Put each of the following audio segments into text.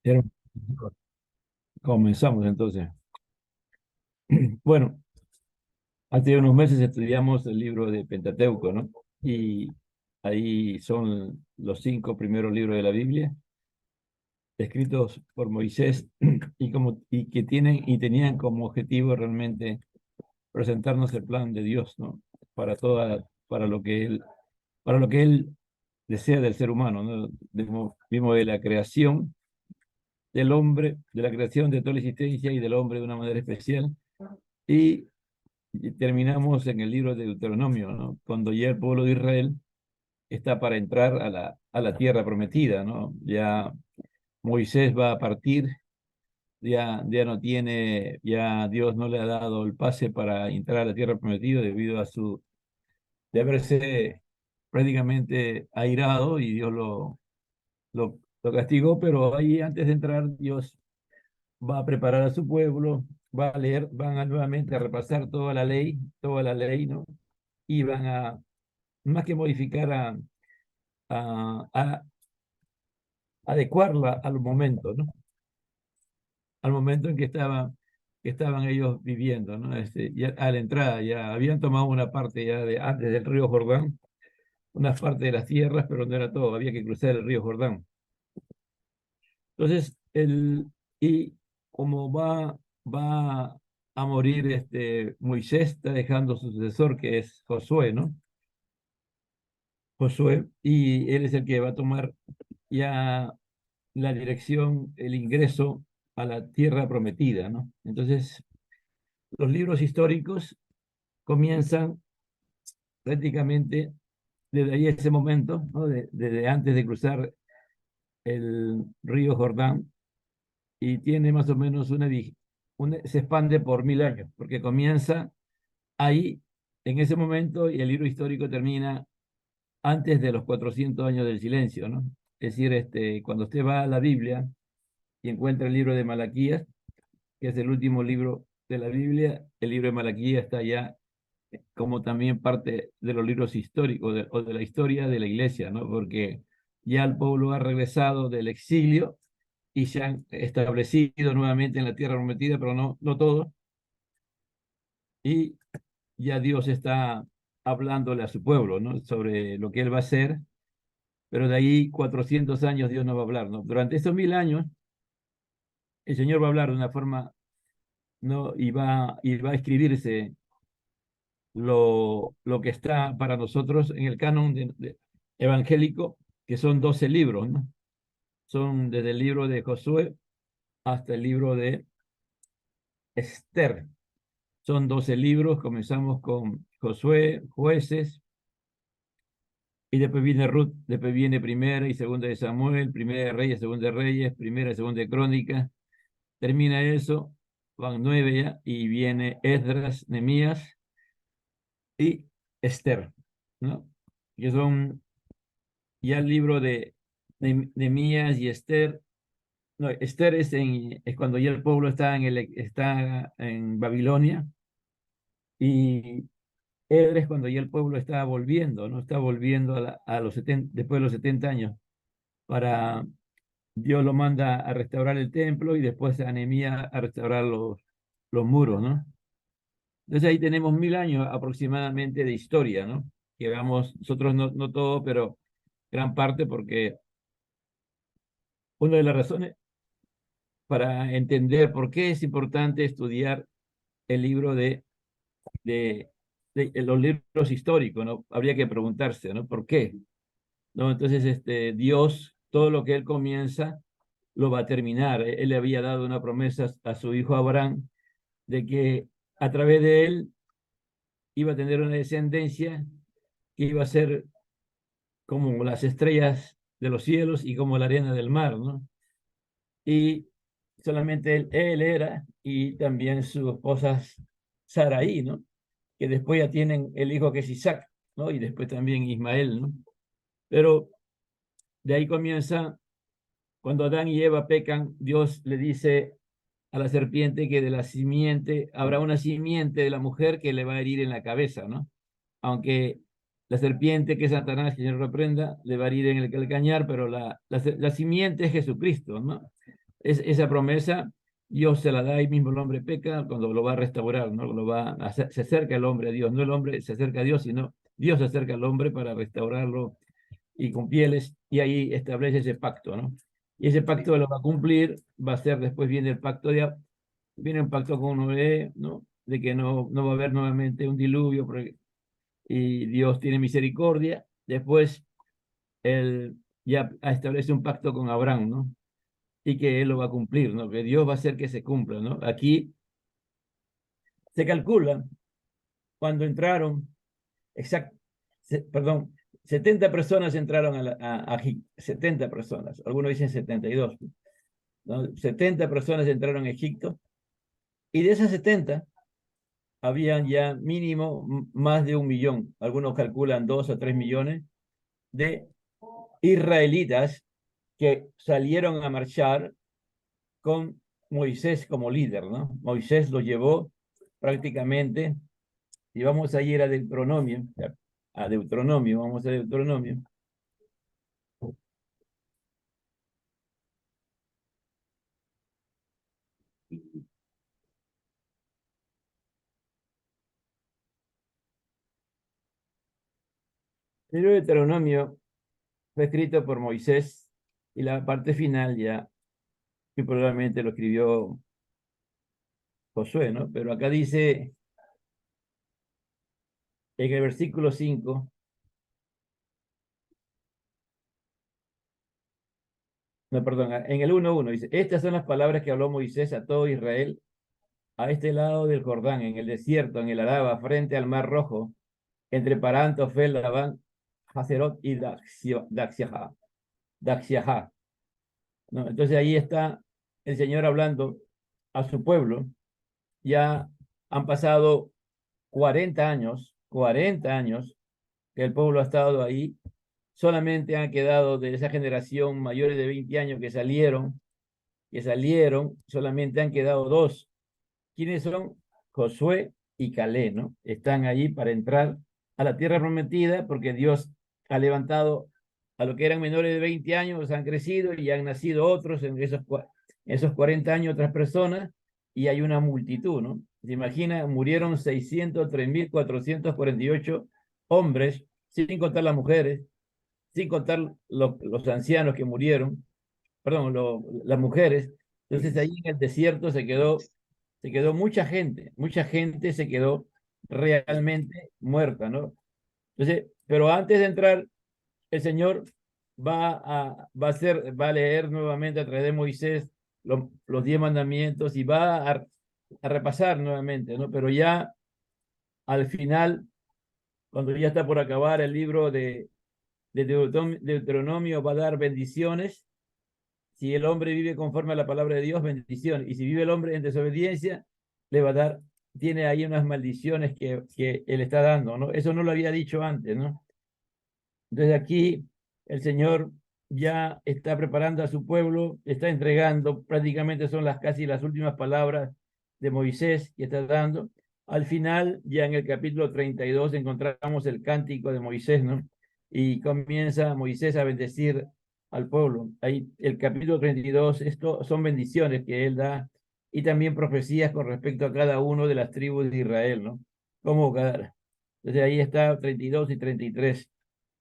Hermano, comenzamos entonces. Bueno, hace unos meses estudiamos el libro de Pentateuco, ¿no? Y ahí son los 5 primeros libros de la Biblia, escritos por Moisés y que tenían como objetivo realmente presentarnos el plan de Dios, ¿no? Para lo que él desea del ser humano, ¿no? Vimos de la creación del hombre, de la creación de toda la existencia y del hombre de una manera especial. Y terminamos en el libro de Deuteronomio, ¿no? Cuando ya el pueblo de Israel está para entrar a la tierra prometida, ¿no? Ya Moisés va a partir, ya no tiene, ya Dios no le ha dado el pase para entrar a la tierra prometida debido de haberse prácticamente airado y Dios lo castigó, pero ahí antes de entrar Dios va a preparar a su pueblo, va a leer, nuevamente a repasar toda la ley, ¿no? Y van a, más que modificar, a adecuarla al momento, ¿no? Al momento en que estaban ellos viviendo, ¿no? Ya a la entrada ya habían tomado una parte ya de antes del río Jordán, una parte de las tierras, pero no era todo, había que cruzar el río Jordán. Entonces, y como va a morir Moisés, está dejando su sucesor, que es Josué, ¿no? Josué, y él es el que va a tomar ya la dirección, el ingreso a la tierra prometida, ¿no? Entonces, los libros históricos comienzan prácticamente desde ahí ese momento, ¿no? Desde antes de cruzar el río Jordán, y tiene más o menos se expande por 1000 años, porque comienza ahí, en ese momento, y el libro histórico termina antes de los 400 años del silencio, ¿no? Es decir, cuando usted va a la Biblia y encuentra el libro de Malaquías, que es el último libro de la Biblia, el libro de Malaquías está ya como también parte de los libros históricos o de la historia de la iglesia, ¿no? Porque ya el pueblo ha regresado del exilio y se han establecido nuevamente en la tierra prometida, pero no todos, y ya Dios está hablándole a su pueblo, ¿no? Sobre lo que él va a hacer, pero de ahí 400 años Dios no va a hablar, ¿no? Durante estos 1000 años, el Señor va a hablar de una forma, ¿no? Y va a escribirse lo que está para nosotros en el canon evangélico, que son 12 libros, ¿no? Son desde el libro de Josué hasta el libro de Esther. Son 12 libros, comenzamos con Josué, Jueces, y después viene Ruth, después viene Primera y Segunda de Samuel, Primera de Reyes, Segunda de Reyes, Primera y Segunda de Crónicas. Termina eso, van 9 ya, y viene Esdras, Nehemías y Esther, ¿no? Que son ya el libro de Nehemías y Esther. No, Esther es cuando ya el pueblo está en Babilonia, y Edra es cuando ya el pueblo está volviendo, ¿no? Está volviendo a los 70, después de los 70 años, para Dios lo manda a restaurar el templo y después a Nehemías a restaurar los muros, ¿no? Entonces ahí tenemos 1000 años aproximadamente de historia, ¿no? Que vamos, nosotros no todo, pero gran parte, porque una de las razones para entender por qué es importante estudiar el libro de, de los libros históricos, ¿no? Habría que preguntarse, ¿no? ¿Por qué? ¿No? Entonces, Dios, todo lo que él comienza, lo va a terminar. Él le había dado una promesa a su hijo Abraham de que a través de él iba a tener una descendencia que iba a ser como las estrellas de los cielos y como la arena del mar, ¿no? Y solamente él era, y también su esposa Saraí, ¿no? Que después ya tienen el hijo que es Isaac, ¿no? Y después también Ismael, ¿no? Pero de ahí comienza, cuando Adán y Eva pecan, Dios le dice a la serpiente que de la simiente, habrá una simiente de la mujer que le va a herir en la cabeza, ¿no? Aunque la serpiente, que es Satanás, que se reprenda, le va a herir en el calcañar, pero la simiente es Jesucristo, ¿no? esa promesa Dios se la da y mismo el hombre peca cuando lo va a restaurar, ¿no? Se acerca el hombre a Dios, no el hombre se acerca a Dios, sino Dios se acerca al hombre para restaurarlo y con pieles, y ahí establece ese pacto, ¿no? Y ese pacto lo va a cumplir, va a ser, después viene el pacto viene un pacto con Noé, ¿no? De que no va a haber nuevamente un diluvio, y Dios tiene misericordia. Después él ya establece un pacto con Abraham, ¿no? Y que él lo va a cumplir, ¿no? Que Dios va a hacer que se cumpla, ¿no? Aquí se calcula cuando entraron, exacto, perdón, 70 personas entraron a Egipto, 70 personas, algunos dicen 72, ¿no? 70 personas entraron a Egipto, y de esas 70 habían ya mínimo más de 1 millón, algunos calculan 2 o 3 millones de israelitas que salieron a marchar con Moisés como líder, ¿no? Moisés lo llevó prácticamente, y vamos a ir vamos a Deuteronomio. El libro de Deuteronomio fue escrito por Moisés, y la parte final ya, que probablemente lo escribió Josué, ¿no? Pero acá dice en el versículo 5, no, perdón, en el 1:1 dice: estas son las palabras que habló Moisés a todo Israel a este lado del Jordán, en el desierto, en el Araba, frente al Mar Rojo, entre Parán, Tofel, Labán, Haserot y Daxiahá, ¿no? Entonces ahí está el Señor hablando a su pueblo. Ya han pasado 40 años que el pueblo ha estado ahí. Solamente han quedado de esa generación mayores de 20 años que salieron, solamente han quedado dos. ¿Quiénes son? Josué y Caleb, ¿no? Están allí para entrar a la tierra prometida, porque Dios ha levantado a los que eran menores de 20 años, han crecido y han nacido otros en esos 40 años, otras personas, y hay una multitud, ¿no? Se imagina, murieron 603.448 hombres, sin contar las mujeres, sin contar los ancianos que murieron, perdón, las mujeres. Entonces ahí en el desierto se quedó mucha gente se quedó realmente muerta, ¿no? Entonces, pero antes de entrar, el Señor va a leer nuevamente a través de Moisés los 10 mandamientos, y va a repasar nuevamente, ¿no? Pero ya al final, cuando ya está por acabar el libro de Deuteronomio, va a dar bendiciones. Si el hombre vive conforme a la palabra de Dios, bendición. Y si vive el hombre en desobediencia, le va a dar, tiene ahí unas maldiciones que él está dando, ¿no? Eso no lo había dicho antes, ¿no? Entonces aquí el Señor ya está preparando a su pueblo, está entregando, prácticamente son casi las últimas palabras de Moisés que está dando. Al final, ya en el capítulo 32, encontramos el cántico de Moisés, ¿no? Y comienza Moisés a bendecir al pueblo. Ahí el capítulo 32, esto son bendiciones que él da, y también profecías con respecto a cada uno de las tribus de Israel, ¿no? Entonces ahí está 32 y 33,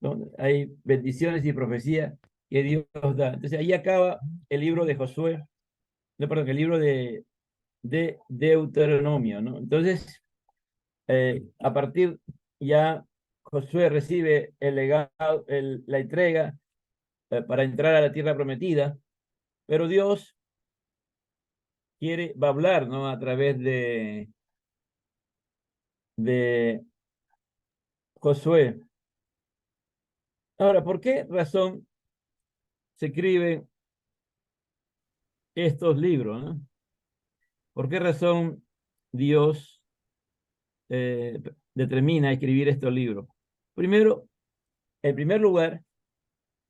¿no? Hay bendiciones y profecías que Dios da. Entonces ahí acaba el libro de Josué, no, perdón, el libro de Deuteronomio, ¿no? Entonces, a partir ya Josué recibe el legado, la entrega, para entrar a la tierra prometida, pero Dios va a hablar, ¿no? A través de Josué. Ahora, ¿por qué razón se escriben estos libros, ¿no? ¿Por qué razón Dios determina escribir estos libros? Primero, en primer lugar,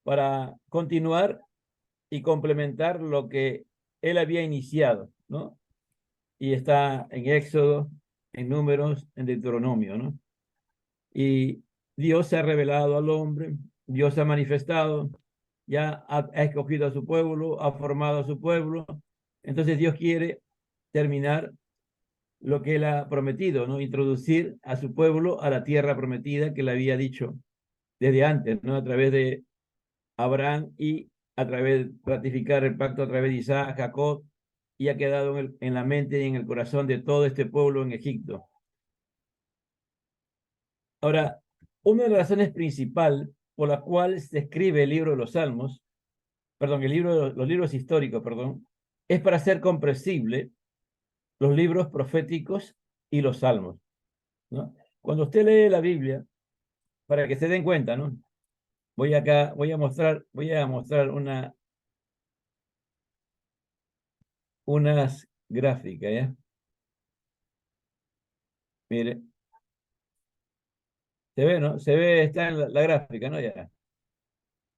para continuar y complementar lo que él había iniciado, ¿no? Y está en Éxodo, en Números, en Deuteronomio, ¿no? Y Dios se ha revelado al hombre, Dios se ha manifestado, ya ha escogido a su pueblo, ha formado a su pueblo, Entonces Dios quiere terminar lo que él ha prometido, ¿no? Introducir a su pueblo a la tierra prometida que le había dicho desde antes, ¿no? A través de Abraham y a través de ratificar el pacto a través de Isaac, Jacob, y ha quedado en la mente y en el corazón de todo este pueblo en Egipto. Ahora, una de las razones principales por la cual se escribe el libro de los Salmos, perdón, los libros históricos, perdón, es para hacer comprensible los libros proféticos y los Salmos, ¿no? Cuando usted lee la Biblia, para que se den cuenta, ¿no? Voy a mostrar unas gráficas, ¿ya? Mire, se ve, ¿no? Se ve, está en la gráfica, ¿no? Ya,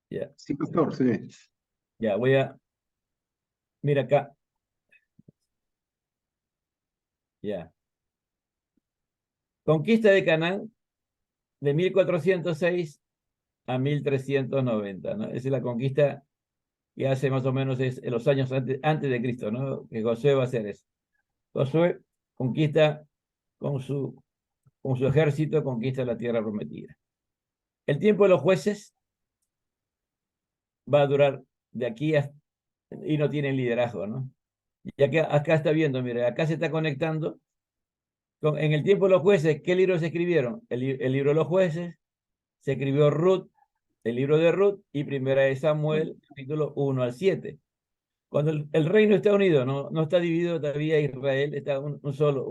ya, Sí, pastor, sí. ya, mira acá, ya. Conquista de Canaán de 1406 a 1390, ¿no? Esa es la conquista que hace más o menos en los años antes de Cristo, ¿no? Que Josué va a hacer eso. Josué conquista con su, con su ejército, conquista la tierra prometida. El tiempo de los jueces va a durar de aquí hasta, y no tienen liderazgo, ¿no? Y acá está viendo, mire, acá se está conectando en el tiempo de los jueces. ¿Qué libros se escribieron? El libro de los jueces, se escribió Ruth, el libro de Ruth y Primera de Samuel, capítulo 1 al 7. Cuando el reino está unido, no está dividido todavía Israel, está un solo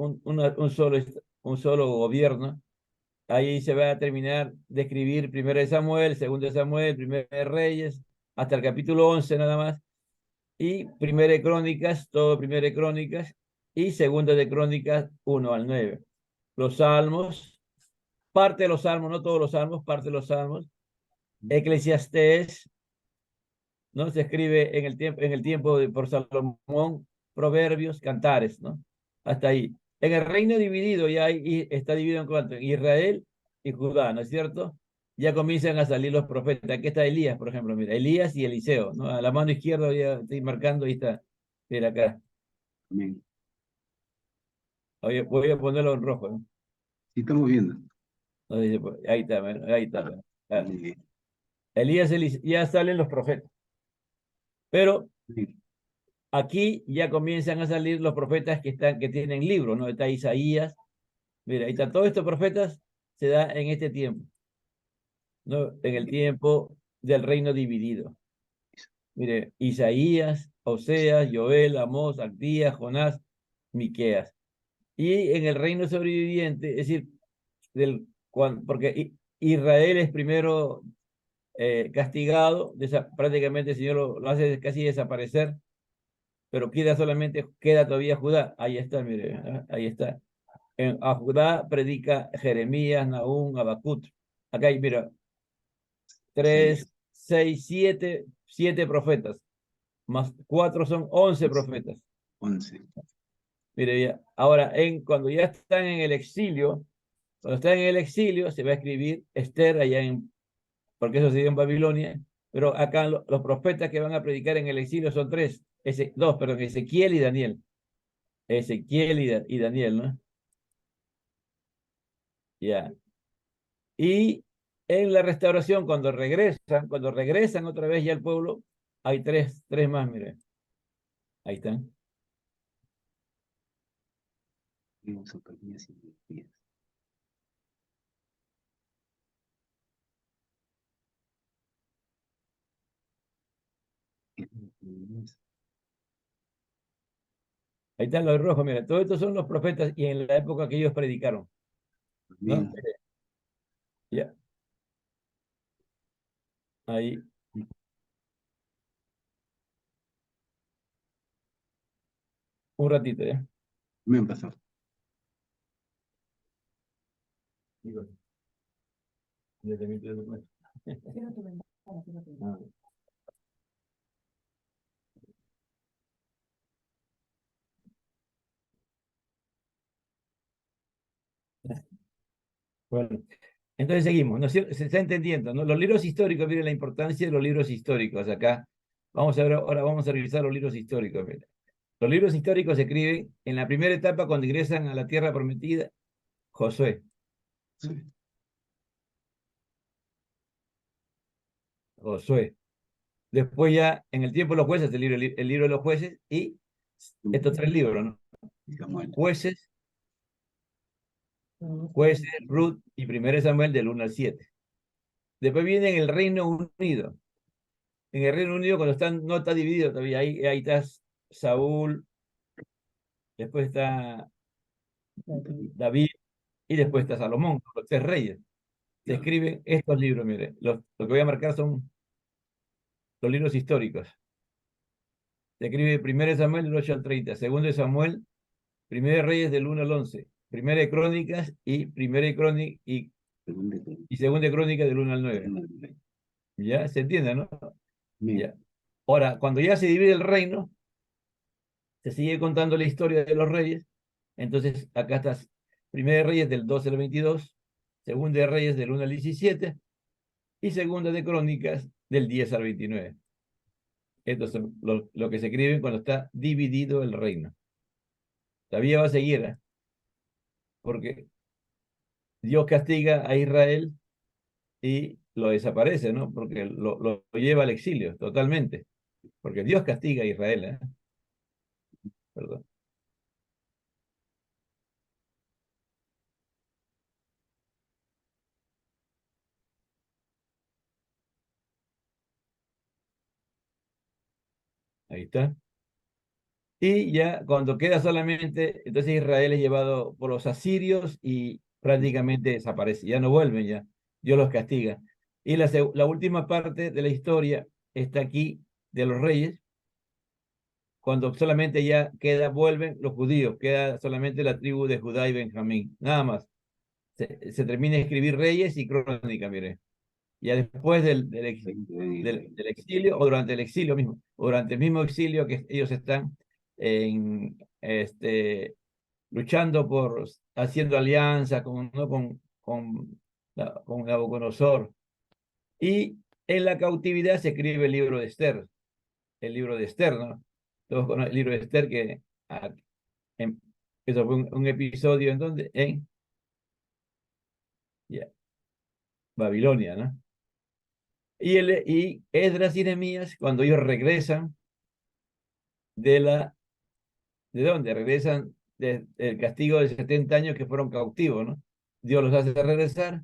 gobierno. Ahí se va a terminar de escribir Primera de Samuel, Segunda de Samuel, Primera de Reyes, hasta el capítulo 11 nada más. Y Primera de Crónicas, todo Primera de Crónicas, y Segunda de Crónicas 1 al 9. Los Salmos, parte de los Salmos, no todos los Salmos, parte de los Salmos. Eclesiastés, ¿no? Se escribe en el tiempo por Salomón, Proverbios, Cantares, ¿no? Hasta ahí. En el reino dividido ya está dividido en cuanto, Israel y Judá, ¿no es cierto? Ya comienzan a salir los profetas. Aquí está Elías, por ejemplo, mira, Elías y Eliseo, ¿no? A la mano izquierda ya estoy marcando, ahí está, mira acá. Amén. Oye, voy a ponerlo en rojo, ¿no? Sí, estamos viendo. No dice, ahí está, ahí está. Ah, Amén. Elías, ya salen los profetas. Pero Amén. aquí ya comienzan a salir los profetas que tienen libros, ¿no? Está Isaías, mira, ahí están todos estos profetas, se da en este tiempo, ¿no? En el tiempo del reino dividido. Mire, Isaías, Oseas, Joel, Amós, Abdías, Jonás, Miqueas. Y en el reino sobreviviente, es decir, porque Israel es primero castigado, prácticamente el Señor lo hace casi desaparecer, pero queda todavía Judá. Ahí está, mire, ahí está. A Judá predica Jeremías, Nahum, Habacuc. Acá hay, mira, Sí, 3, 6, 7 profetas, más 4 son 11 profetas. 11. Mire, ya. Ahora, cuando ya están en el exilio, cuando están en el exilio, se va a escribir Esther porque eso se dio en Babilonia, pero acá los profetas que van a predicar en el exilio son dos, perdón, Ezequiel y Daniel. Ezequiel y Daniel, ¿no? Ya. Y en la restauración, cuando regresan otra vez ya al pueblo, hay tres más, mire. Ahí están. Vimos Ocanías y Nehemías. Ahí están los rojos, mira. Todos estos son los profetas y en la época que ellos predicaron, ¿no? Amén. Ya. Ahí. Un ratito, ¿ya? Amén, pastor. Digo, ya te meto el documento. Ah. Bueno, entonces seguimos, ¿no? Se está entendiendo, ¿no? Los libros históricos, miren la importancia de los libros históricos acá. Vamos a ver, ahora vamos a revisar los libros históricos, miren. Los libros históricos se escriben en la primera etapa cuando ingresan a la tierra prometida, Josué. Sí. Josué. Después ya, en el tiempo de los jueces, el libro de los jueces y estos tres libros, ¿no? Samuel. Jueces, Ruth y 1 Samuel del 1 al 7. Después viene en el Reino Unido. En el Reino Unido, cuando no está dividido todavía, ahí está Saúl, después está David y después está Salomón, los tres reyes. Se escriben estos libros, mire. Lo que voy a marcar son los libros históricos. Se escribe 1 Samuel del 8 al 30, 2 Samuel, 1 Reyes del 1 al 11, 1 Crónicas y 1 Crónica y 2 Crónicas del 1 al 9. ¿Ya? ¿Se entiende, no? Ya. Ahora, cuando ya se divide el reino, se sigue contando la historia de los reyes. Entonces, acá está 1 Reyes del 12 al 22, 2 Reyes del 1 al 17 y 2 de Crónicas del 10 al 29. Esto es lo que se escribe cuando está dividido el reino. Todavía va a seguir, ¿eh? Porque Dios castiga a Israel y lo desaparece, ¿no? Porque lo lleva al exilio totalmente. Porque Dios castiga a Israel, ¿eh? Perdón. Ahí está. Y ya cuando queda solamente, entonces Israel es llevado por los asirios y prácticamente desaparece. Ya no vuelven ya. Dios los castiga. Y la última parte de la historia está aquí de los reyes, cuando solamente ya vuelven los judíos, queda solamente la tribu de Judá y Benjamín, nada más. Se termina de escribir Reyes y Crónica, mire. Ya después del exilio, o durante el exilio mismo, o durante el mismo exilio que ellos están luchando haciendo alianza ¿no? con Nabucodonosor. Y en la cautividad se escribe el libro de Esther, ¿no? Todos conocen el libro de Esther, que en- eso fue un episodio en donde, ya, Babilonia, ¿no? Y Esdras y Nehemías, cuando ellos regresan ¿de dónde? Regresan del castigo de 70 años que fueron cautivos, ¿no? Dios los hace regresar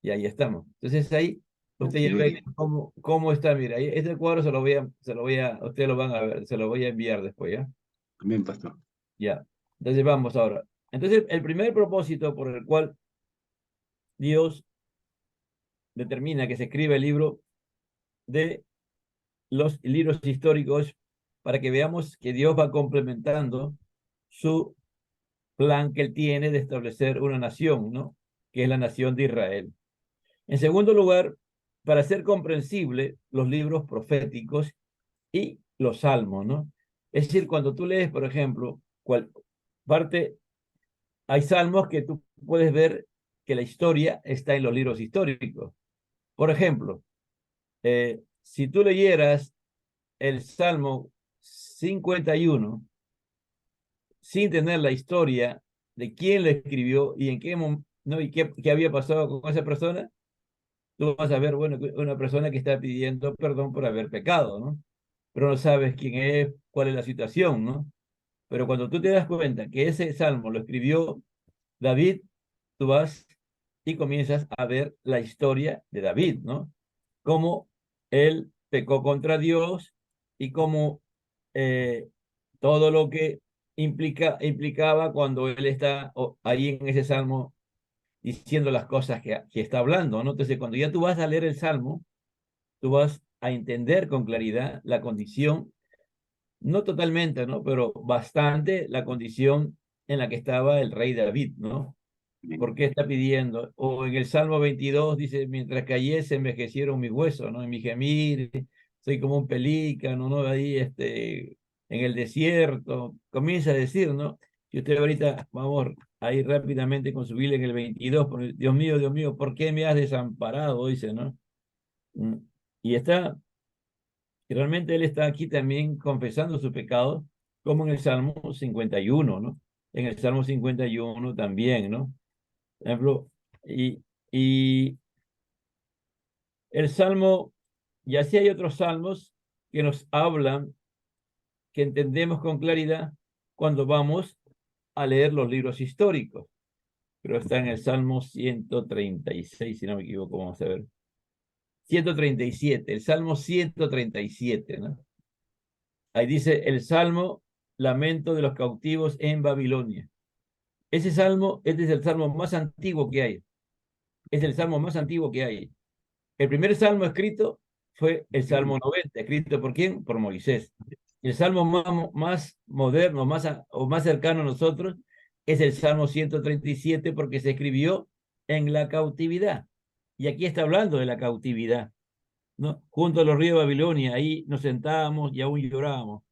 y ahí estamos. Entonces ahí usted ya ve cómo está, mira, este cuadro ustedes lo van a ver, se lo voy a enviar después, ¿ya? Amén, pastor. Ya. Entonces vamos ahora. Entonces el primer propósito por el cual Dios determina que se escriba el libro de los libros históricos para que veamos que Dios va complementando su plan que él tiene de establecer una nación, ¿no? Que es la nación de Israel. En segundo lugar, para hacer comprensible los libros proféticos y los salmos, ¿no? Es decir, cuando tú lees, por ejemplo, hay salmos que tú puedes ver que la historia está en los libros históricos. Por ejemplo, si tú leyeras el Salmo 51 sin tener la historia de quién lo escribió y en qué ¿no? y qué había pasado con esa persona, tú vas a ver, bueno, una persona que está pidiendo perdón por haber pecado, ¿no? Pero no sabes quién es, cuál es la situación, ¿no? Pero cuando tú te das cuenta que ese salmo lo escribió David, tú vas y comienzas a ver la historia de David, ¿no? Cómo él pecó contra Dios y cómo todo lo que implicaba cuando él está ahí en ese salmo diciendo las cosas que está hablando, ¿no? Entonces, cuando ya tú vas a leer el salmo, tú vas a entender con claridad la condición, no totalmente, ¿no? Pero bastante la condición en la que estaba el rey David, ¿no? ¿Por qué está pidiendo? O en el Salmo 22 dice, mientras cayese envejecieron mis huesos, ¿no? En mi gemir, soy como un pelícano, ¿no? Ahí, en el desierto, comienza a decir, ¿no? Y usted ahorita, vamos a ir rápidamente con su Biblia en el 22, Dios mío, ¿por qué me has desamparado? Dice, ¿no? Y realmente él está aquí también confesando su pecado, como en el Salmo 51, ¿no? En el Salmo 51 también, ¿no? Por ejemplo, y el Salmo, y así hay otros salmos que nos hablan, que entendemos con claridad cuando vamos a leer los libros históricos. Pero está en el Salmo 136, si no me equivoco, vamos a ver. 137, el Salmo 137, ¿no? Ahí dice el Salmo, lamento de los cautivos en Babilonia. Ese salmo, este es el salmo más antiguo que hay. Es el salmo más antiguo que hay. El primer salmo escrito fue el Salmo 90, escrito ¿por quién? Por Moisés. El salmo más moderno, o más cercano a nosotros, es el Salmo 137 porque se escribió en la cautividad. Y aquí está hablando de la cautividad, ¿no? Junto a los ríos de Babilonia, ahí nos sentábamos y aún llorábamos,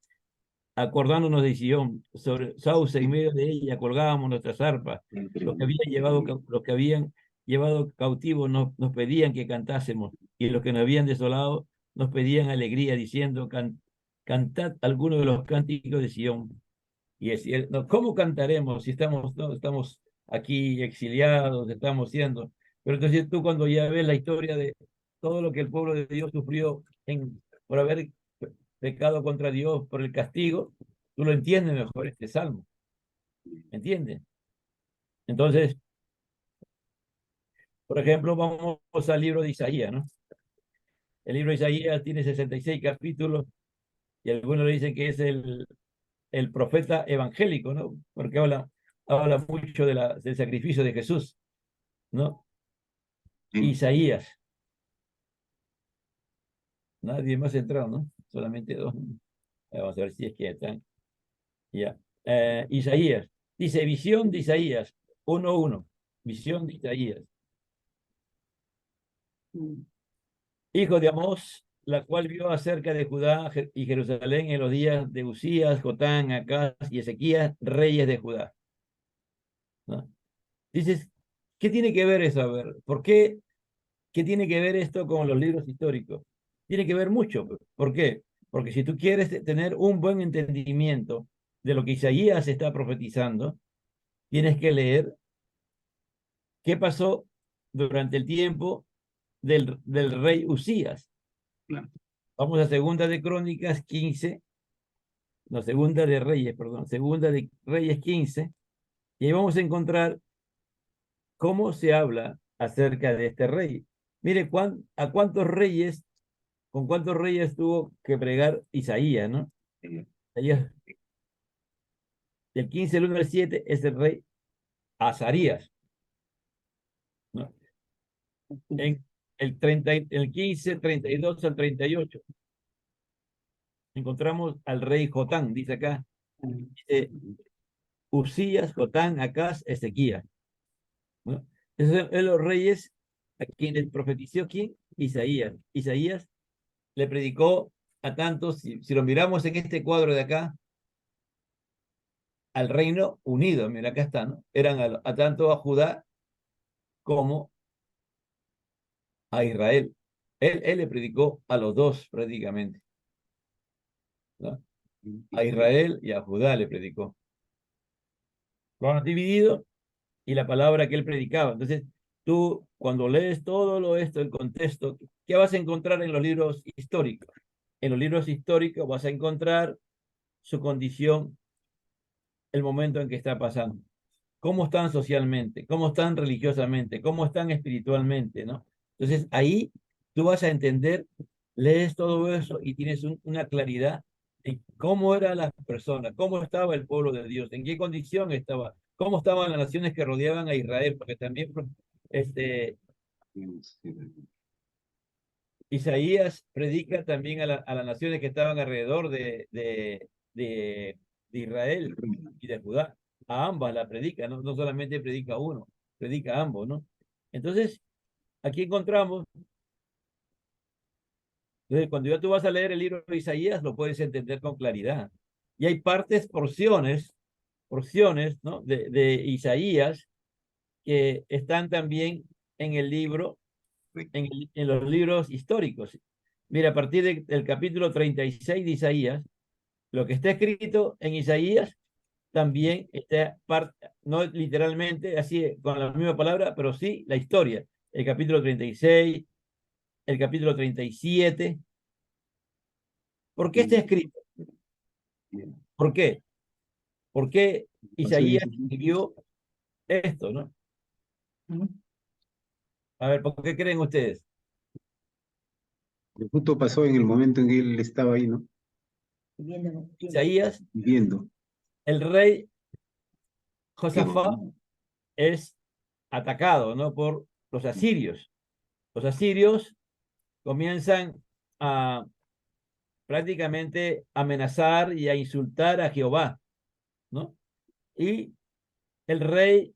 acordándonos de Sion, sobre Sauce, en medio de ella colgábamos nuestras arpas. Los que habían llevado cautivos nos pedían que cantásemos, y los que nos habían desolado nos pedían alegría, diciendo, cantad algunos de los cánticos de Sion. Y decía, no, ¿cómo cantaremos si estamos aquí exiliados, estamos siendo? Pero entonces tú cuando ya ves la historia de todo lo que el pueblo de Dios sufrió por haber pecado contra Dios, por el castigo, tú lo entiendes mejor este salmo, ¿entiendes? Entonces, por ejemplo, vamos al libro de Isaías, ¿no? El libro de Isaías tiene 66 capítulos y algunos le dicen que es el profeta evangélico, ¿no? Porque habla mucho del sacrificio de Jesús, ¿no? Isaías, nadie más ha entrado, ¿no? Solamente dos. Vamos a ver si es que están. Ya. Isaías, dice visión de Isaías, 1:1. Visión de Isaías. Hijo de Amós, la cual vio acerca de Judá y Jerusalén en los días de Usías, Jotán, Acaz y Ezequías, reyes de Judá, ¿no? Dices, ¿qué tiene que ver eso? A ver, ¿por qué? ¿Qué tiene que ver esto con los libros históricos? Tiene que ver mucho. ¿Por qué? Porque si tú quieres tener un buen entendimiento de lo que Isaías está profetizando, tienes que leer qué pasó durante el tiempo del rey Usías. Claro. Vamos a Segunda de Crónicas 15, no, Segunda de Reyes, perdón, Segunda de Reyes 15, y ahí vamos a encontrar cómo se habla acerca de este rey. Mire, ¿a cuántos reyes, con cuántos reyes tuvo que pregar Isaías, ¿no? Isaías, del 15, el 1 al 7, es el rey Azarías, ¿no? En el 15, 32 al 38, encontramos al rey Jotán, dice acá, dice Usías, Jotán, Acaz, Ezequías, ¿no? Esos son los reyes a quienes profetizó ¿quién? Isaías. Isaías le predicó a tantos, si lo miramos en este cuadro de acá, al Reino Unido, mira acá está, ¿no? Eran tanto a Judá como a Israel. Él le predicó a los dos prácticamente, ¿no? A Israel y a Judá le predicó. Lo han dividido y la palabra que él predicaba. Entonces, tú cuando lees todo esto, el contexto, ¿qué vas a encontrar en los libros históricos? En los libros históricos vas a encontrar su condición, el momento en que está pasando. Cómo están socialmente, cómo están religiosamente, cómo están espiritualmente, ¿no? Entonces, ahí tú vas a entender, lees todo eso y tienes una claridad de cómo eran las personas, cómo estaba el pueblo de Dios, en qué condición estaba, cómo estaban las naciones que rodeaban a Israel, porque también este, Isaías predica también a las naciones que estaban alrededor de Israel y de Judá. A ambas la predica, ¿no? No solamente predica uno, predica a ambos, ¿no? Entonces, aquí encontramos, entonces, cuando ya tú vas a leer el libro de Isaías, lo puedes entender con claridad. Y hay porciones, ¿no? de Isaías que están también en el libro, en los libros históricos. Mira, a partir del capítulo 36 de Isaías, Lo que está escrito en Isaías también está, no literalmente así con la misma palabra, pero sí la historia. El capítulo 36, el capítulo 37. ¿Por qué está Bien, escrito? bien. ¿Por qué? ¿Por qué Pasó en Isaías ese tiempo. escribió esto, no? Ujú. A ver, ¿por qué creen ustedes? Pero justo pasó en el momento en que él estaba ahí, ¿no? Isaías, Viviendo. el rey Qué Josafat, bueno. es atacado, ¿no? Por los asirios. Los asirios comienzan a prácticamente amenazar y a insultar a Jehová, ¿no? Y el rey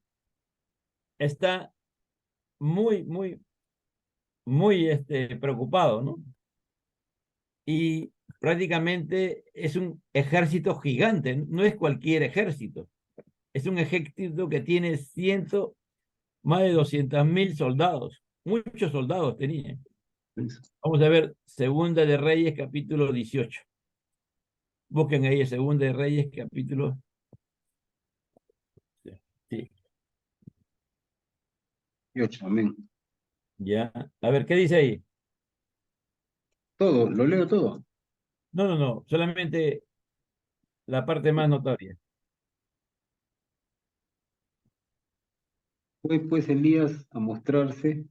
está muy, muy preocupado, ¿no? Y prácticamente es un ejército gigante, no es cualquier ejército, es un ejército que tiene más de 200.000 soldados, muchos soldados tenía. Vamos a ver, Segunda de Reyes, capítulo 18. Busquen ahí Segunda de Reyes, capítulo. Sí, Y ocho, amén. ya. A ver, ¿qué dice ahí? Todo, lo leo todo. No, solamente la parte más notoria. Fue pues Elías a mostrarse.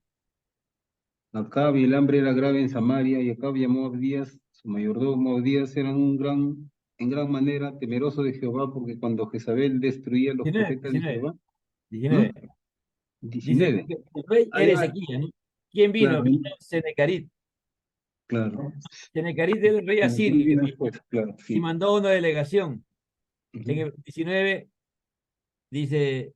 Acab y el hambre era grave en Samaria, y Acab llamó a Abdías, su mayordomo. Abdías era en gran manera temeroso de Jehová, porque cuando Jezabel destruía a los 19, profetas de 19, Jehová, ¿Mm? 19. Dice, 19. porque el rey era Allá, Ezequías, ¿no? ¿Quién vino? claro, Vino Senecarit. claro. Senecarit era el rey ¿Quién asirio vino después? Claro, y sí. mandó una delegación. En Ujú. el 19 dice,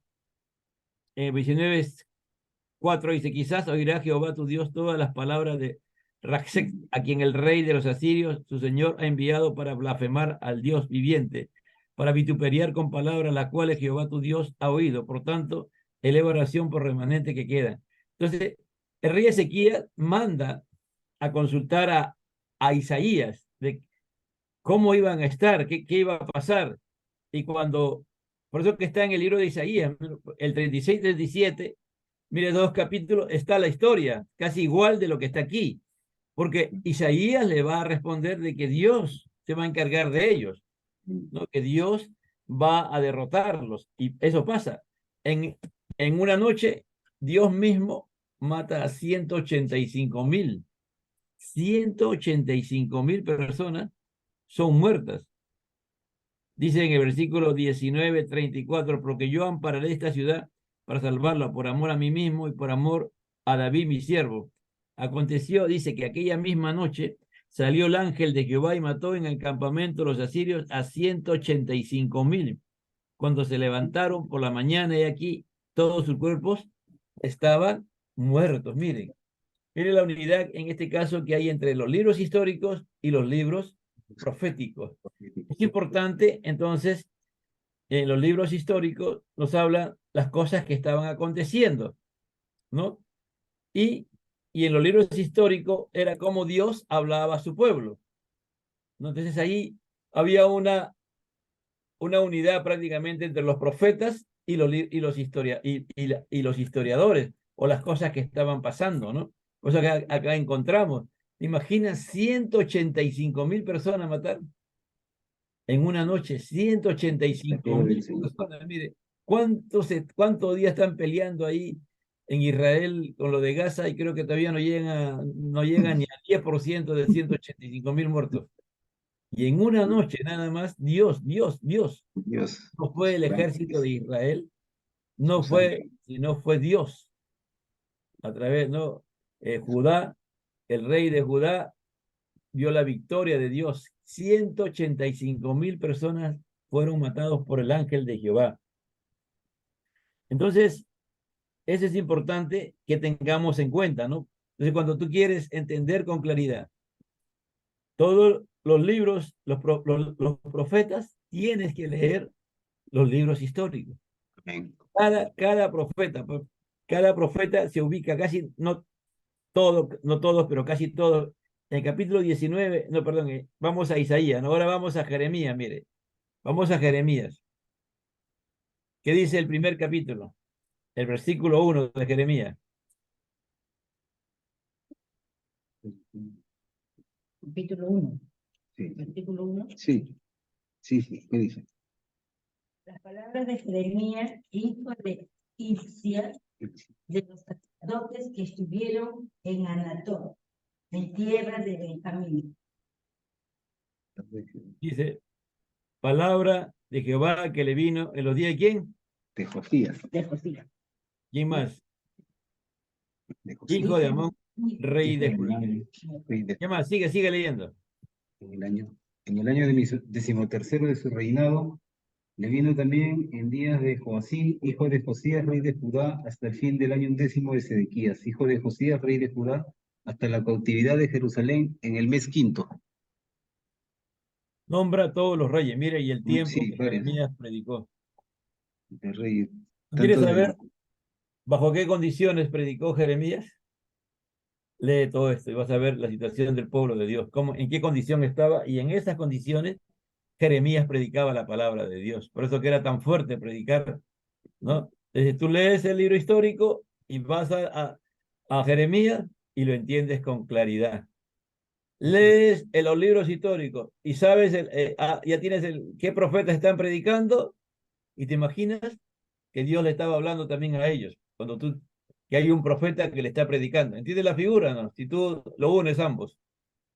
en el 19:4 dice, quizás oirá Jehová tu Dios todas las palabras de Raxec, a quien el rey de los asirios, su señor, ha enviado para blasfemar al Dios viviente, para vituperiar con palabras las cuales Jehová tu Dios ha oído. Por tanto, eleva oración por remanente que queda. Entonces, el rey Ezequías manda a consultar a Isaías de cómo iban a estar, qué iba a pasar. Y cuando, por eso que está en el libro de Isaías, el 36, 37, mire, 2 capítulos, está la historia, casi igual de lo que está aquí, porque Isaías le va a responder de que Dios se va a encargar de ellos, ¿no? Que Dios va a derrotarlos. Y eso pasa. En, en una noche, Dios mismo mata a 185.000. 185.000 personas son muertas. Dice en el versículo 19:34, porque yo ampararé esta ciudad para salvarla por amor a mí mismo y por amor a David mi siervo. Aconteció, dice, que aquella misma noche salió el ángel de Jehová y mató en el campamento de los asirios a 185.000. Cuando se levantaron por la mañana y aquí todos sus cuerpos estaban muertos. Miren la unidad en este caso que hay entre los libros históricos y los libros proféticos. Es importante, entonces, en los libros históricos nos hablan las cosas que estaban aconteciendo, ¿no? Y, y en los libros históricos era como Dios hablaba a su pueblo, ¿no? Entonces ahí había una unidad prácticamente entre los profetas y los historiadores, o las cosas que estaban pasando, ¿no? Cosa que acá encontramos. ¿Te 185.000 personas matar en una noche? ciento ochenta y La cinco gloria mil del Señor. personas. Mire, ¿cuántos días están peleando ahí en Israel con lo de Gaza? Y creo que todavía no llegan ni al 10% de 185.000 muertos. Y en una noche nada más, Dios, Dios, no fue el su ejército de ángel, Israel, sus ángeles. sino fue Dios, a través, ¿no? Judá, el rey de Judá, vio la victoria de Dios. 185.000 personas fueron matados por el ángel de Jehová. Entonces, eso es importante que tengamos en cuenta, ¿no? Entonces, cuando tú quieres entender con claridad todos los libros, los profetas, tienes que leer los libros históricos. Amén. Cada profeta se ubica casi, no todos, pero casi todos En el capítulo 19, no, perdón, vamos a Isaías, ¿no? Ahora vamos a Jeremías, mire. Vamos a Jeremías. ¿Qué dice el primer capítulo? El versículo 1 de Jeremías. Capítulo 1, Sí, versículo 1. sí, sí, ¿qué dice? Las palabras de Jeremías, hijo de Hilcías, de los sacerdotes que estuvieron en Anatot, en tierra de Benjamín. Dice, palabra de Jehová que le vino en los días de ¿quién? De Josías, De Josías. ¿Quién más? de Josías. Hijo de Amón, rey de Judá. Rey de- ¿Qué más? Sigue leyendo. en el año de mi 13º de su reinado, le vino también en días de Joacim, hijo de Josías, rey de Judá, hasta el fin del año 10 de Sedequías, hijo de Josías, rey de Judá, hasta la cautividad de Jerusalén en el mes quinto. Nombra a todos los reyes. Mire, y el tiempo Sí, que varios, Jeremías predicó. de rey, ¿Tú quieres tanto de... saber bajo qué condiciones predicó Jeremías? Lee todo esto y vas a ver la situación del pueblo de Dios, cómo, en qué condición estaba, y en esas condiciones Jeremías predicaba la palabra de Dios. Por eso que era tan fuerte predicar, ¿no? Entonces, tú lees el libro histórico y vas a Jeremías y lo entiendes con claridad. Lees los libros históricos y sabes, ya tienes qué profetas están predicando y te imaginas que Dios le estaba hablando también a ellos. Que hay un profeta que le está predicando. ¿Entiendes la figura, no? Si tú lo unes ambos.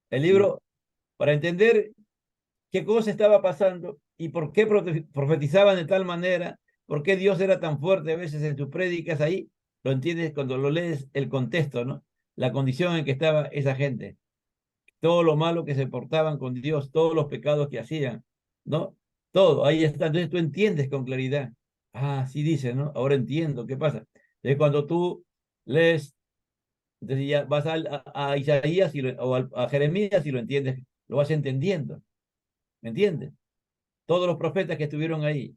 El Sí, libro, para entender qué cosa estaba pasando y por qué profetizaban de tal manera, por qué Dios era tan fuerte a veces en sus prédicas ahí, lo entiendes cuando lo lees el contexto, ¿no? La condición en que estaba esa gente, todo lo malo que se portaban con Dios, todos los pecados que hacían, ¿no? Todo, ahí está. Entonces tú entiendes con claridad. Ah, sí dice, ¿no? Ahora entiendo qué pasa. Entonces cuando tú lees, entonces ya vas a Isaías o a Jeremías y lo entiendes, lo vas entendiendo, ¿me entiendes? Todos los profetas que estuvieron ahí,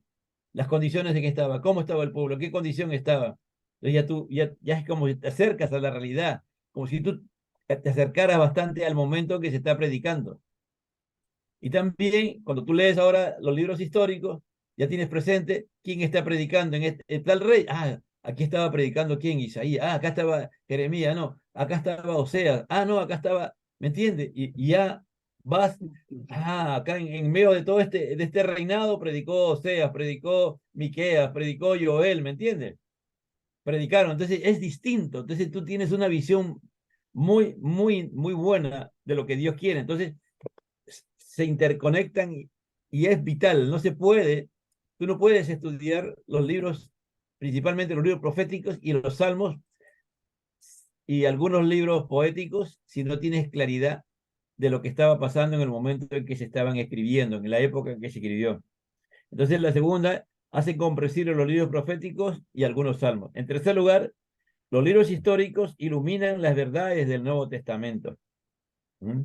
las condiciones en que estaba, cómo estaba el pueblo, qué condición estaba. Entonces ya es como si te acercas a la realidad, como si tú te acercaras bastante al momento que se está predicando. Y también, cuando tú lees ahora los libros históricos, ya tienes presente quién está predicando en tal rey. Ah, aquí estaba predicando quién, Isaías. Ah, acá estaba Jeremías, no. Acá estaba Oseas. Ah, no, acá estaba, ¿me entiendes? Y ya vas, acá en medio de todo de este reinado predicó Oseas, predicó Miqueas, predicó Joel, ¿me entiendes? Predicaron. Entonces es distinto. Entonces tú tienes una visión muy buena de lo que Dios quiere. Entonces se interconectan y es vital. No se puede, tú no puedes estudiar los libros, principalmente los libros proféticos y los salmos y algunos libros poéticos si no tienes claridad de lo que estaba pasando en el momento en que se estaban escribiendo, en la época en que se escribió. Entonces, la segunda hace comprensible los libros proféticos y algunos salmos. En tercer lugar, los libros históricos iluminan las verdades del Nuevo Testamento. ¿Mm?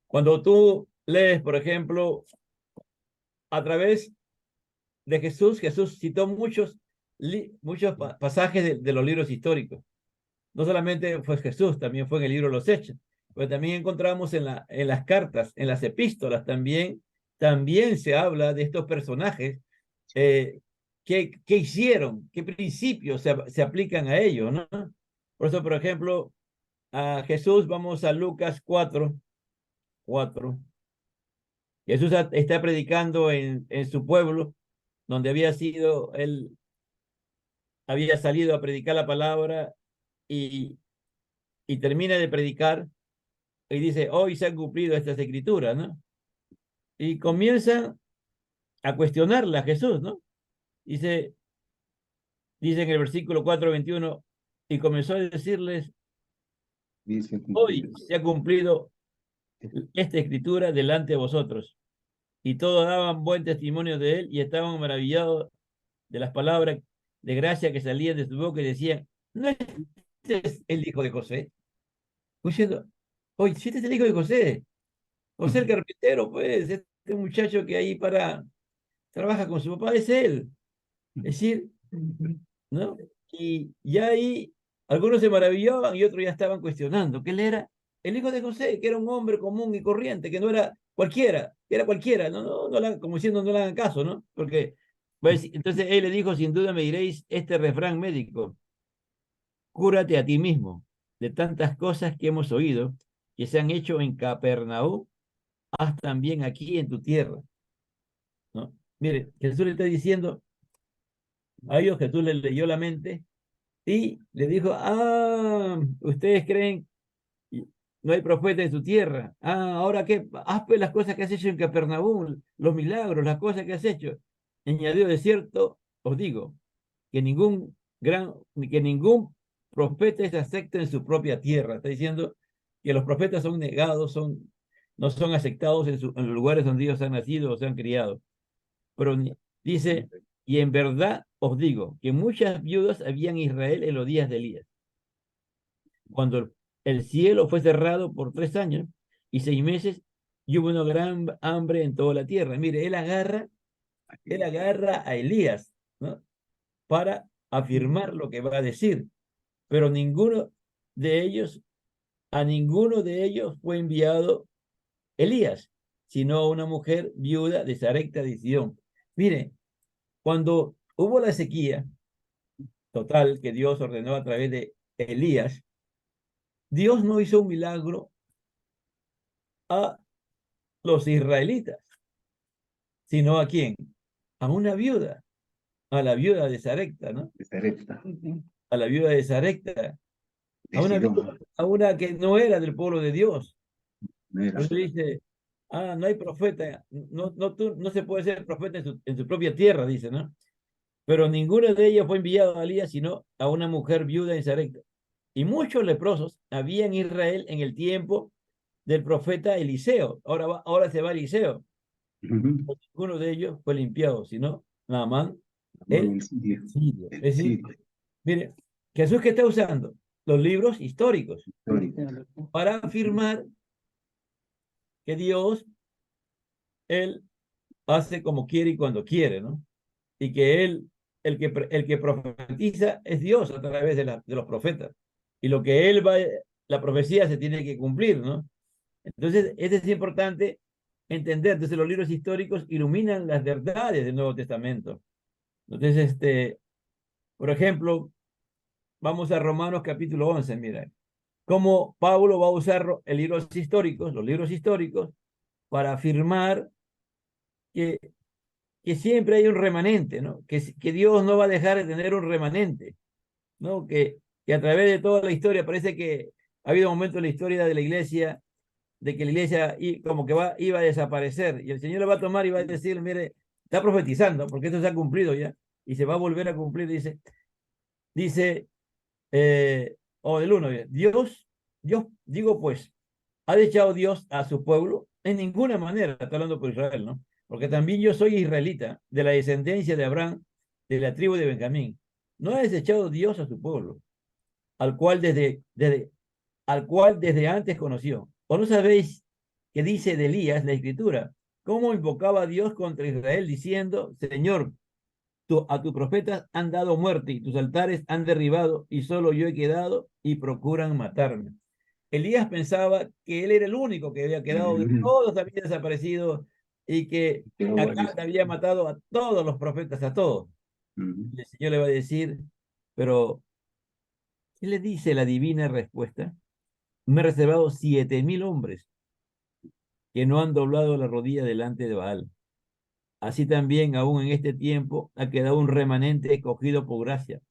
Cuando tú lees, por ejemplo, a través de Jesús, Jesús citó muchos pasajes de los libros históricos. No solamente fue Jesús, también fue en el libro de los Hechos, pero también encontramos en las cartas, en las epístolas también se habla de estos personajes, eh, qué hicieron, qué principios se aplican a ellos, ¿no? Por eso, por ejemplo, a Jesús, vamos a Lucas 4. Jesús está predicando en su pueblo, donde él había salido a predicar la palabra y, y termina de predicar y dice, hoy se han cumplido estas escrituras, ¿no? Y comienza a cuestionarla a Jesús, ¿no? Dice, dice en el versículo 4:21, y comenzó a decirles, dice, hoy se ha cumplido esta escritura delante de vosotros. Y todos daban buen testimonio de él y estaban maravillados de las palabras de gracia que salían de su boca y decían, ¿no este es el hijo de José? Diciendo, oye, si este es el hijo de José, José el carpintero, pues, este muchacho que ahí trabaja con su papá, es él. Es decir, ¿no? Y ya ahí algunos se maravillaban y otros ya estaban cuestionando, ¿qué él era? el hijo de José, que era un hombre común y corriente, que no era cualquiera, que era cualquiera, como diciendo no le hagan caso, ¿no? Porque, pues, entonces él le dijo, sin duda me diréis este refrán médico, cúrate a ti mismo de tantas cosas que hemos oído que se han hecho en Capernaúm, haz también aquí en tu tierra, ¿no? Mire, Jesús le está diciendo a ellos, Jesús les leyó la mente y le dijo, ustedes creen que no hay profeta en su tierra. Ahora qué, haz pues las cosas que has hecho en Capernaúm, los milagros, las cosas que has hecho. Añadió, de cierto, os digo, que ningún profeta es acepto en su propia tierra. Está diciendo que los profetas son negados, no son aceptados en los lugares donde ellos han nacido o se han criado. Pero dice, y en verdad os digo que muchas viudas había en Israel en los días de Elías, cuando el cielo fue cerrado por 3 años y 6 meses, y hubo una gran hambre en toda la tierra. Mire, él agarra a Elías, ¿no? Para afirmar lo que va a decir, pero a ninguno de ellos fue enviado Elías, sino a una mujer viuda de Sarepta de Sidón. Mire, cuando hubo la sequía total que Dios ordenó a través de Elías, Dios no hizo un milagro a los israelitas, sino ¿a quién? A una viuda, a la viuda de Sarepta, ¿no? De Sarepta, A la viuda de Sarepta, de Sidón. a una que no era del pueblo de Dios. No era. Entonces dice, no hay profeta, no se puede ser profeta en su propia tierra, dice, ¿no? Pero ninguno de ellos fue enviado a Elías, sino a una mujer viuda en Sarepta. Y muchos leprosos había en Israel en el tiempo del profeta Eliseo. Ahora se va Eliseo. Ninguno de ellos fue limpiado, sino Naamán el sirio. Es decir, mire, Jesús, que está usando los libros históricos para afirmar que Dios, Él hace como quiere y cuando quiere, ¿no? Y que Él, el que profetiza es Dios a través de los profetas. Y lo que la profecía se tiene que cumplir, ¿no? Entonces, es importante entender. Entonces, los libros históricos iluminan las verdades del Nuevo Testamento. Entonces, por ejemplo, vamos a Romanos capítulo 11, mira, cómo Pablo va a usar los libros históricos, para afirmar que siempre hay un remanente, ¿no? Que Dios no va a dejar de tener un remanente, ¿no? Que a través de toda la historia, parece que ha habido momentos en la historia de la iglesia, de que la iglesia como que iba a desaparecer, y el Señor le va a tomar y va a decir, mire, está profetizando, porque esto se ha cumplido ya, y se va a volver a cumplir, dice, del 1, Dios, digo pues, ¿ha echado Dios a su pueblo? En ninguna manera, está hablando por Israel, ¿no? Porque también yo soy israelita, de la descendencia de Abraham, de la tribu de Benjamín. No ha desechado Dios a su pueblo, al cual desde antes conoció. ¿O no sabéis qué dice de Elías la Escritura? ¿Cómo invocaba a Dios contra Israel diciendo, Señor, a tus profetas han dado muerte y tus altares han derribado y solo yo he quedado y procuran matarme? Elías pensaba que él era el único que había quedado, todos habían desaparecido y que acá había matado a todos los profetas, a todos. Y el Señor le va a decir, pero ¿qué le dice la divina respuesta? Me he reservado 7,000 hombres que no han doblado la rodilla delante de Baal. Así también, aún en este tiempo, ha quedado un remanente escogido por gracia.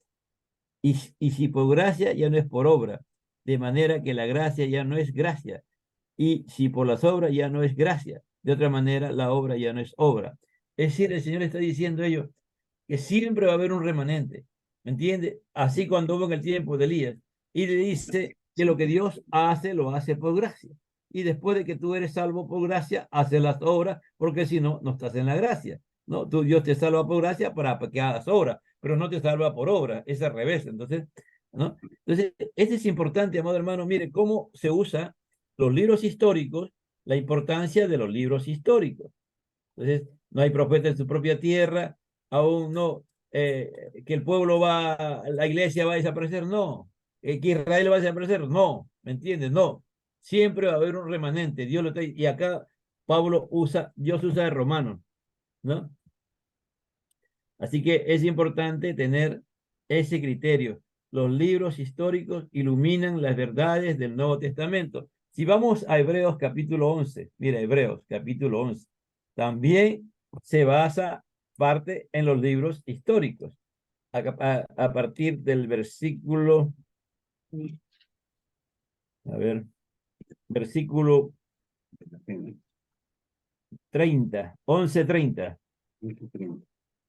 Y si por gracia, ya no es por obra, de manera que la gracia ya no es gracia. Y si por las obras, ya no es gracia. De otra manera, la obra ya no es obra. Es decir, el Señor está diciendo ello, que siempre va a haber un remanente. ¿Me entiende? Así cuando hubo en el tiempo de Elías. Y le dice que lo que Dios hace, lo hace por gracia. Y después de que tú eres salvo por gracia, hace las obras, porque si no, no estás en la gracia. ¿No? Dios te salva por gracia para que hagas obra, pero no te salva por obra. Es al revés. Entonces, ¿no? Entonces, este es importante, amado hermano. Mire cómo se usa los libros históricos, la importancia de los libros históricos. Entonces, no hay profeta en su propia tierra, aún no, que el pueblo la iglesia va a desaparecer, no, que Israel va a desaparecer, no, ¿me entiendes? No, Siempre va a haber un remanente. Dios lo está, y acá Dios usa de Romanos, ¿no? Así que es importante tener ese criterio. Los libros históricos iluminan las verdades del Nuevo Testamento. Si vamos a Hebreos capítulo 11, mira, Hebreos capítulo 11, también se basa parte en los libros históricos. A partir del versículo, a ver, versículo 30, 11:30.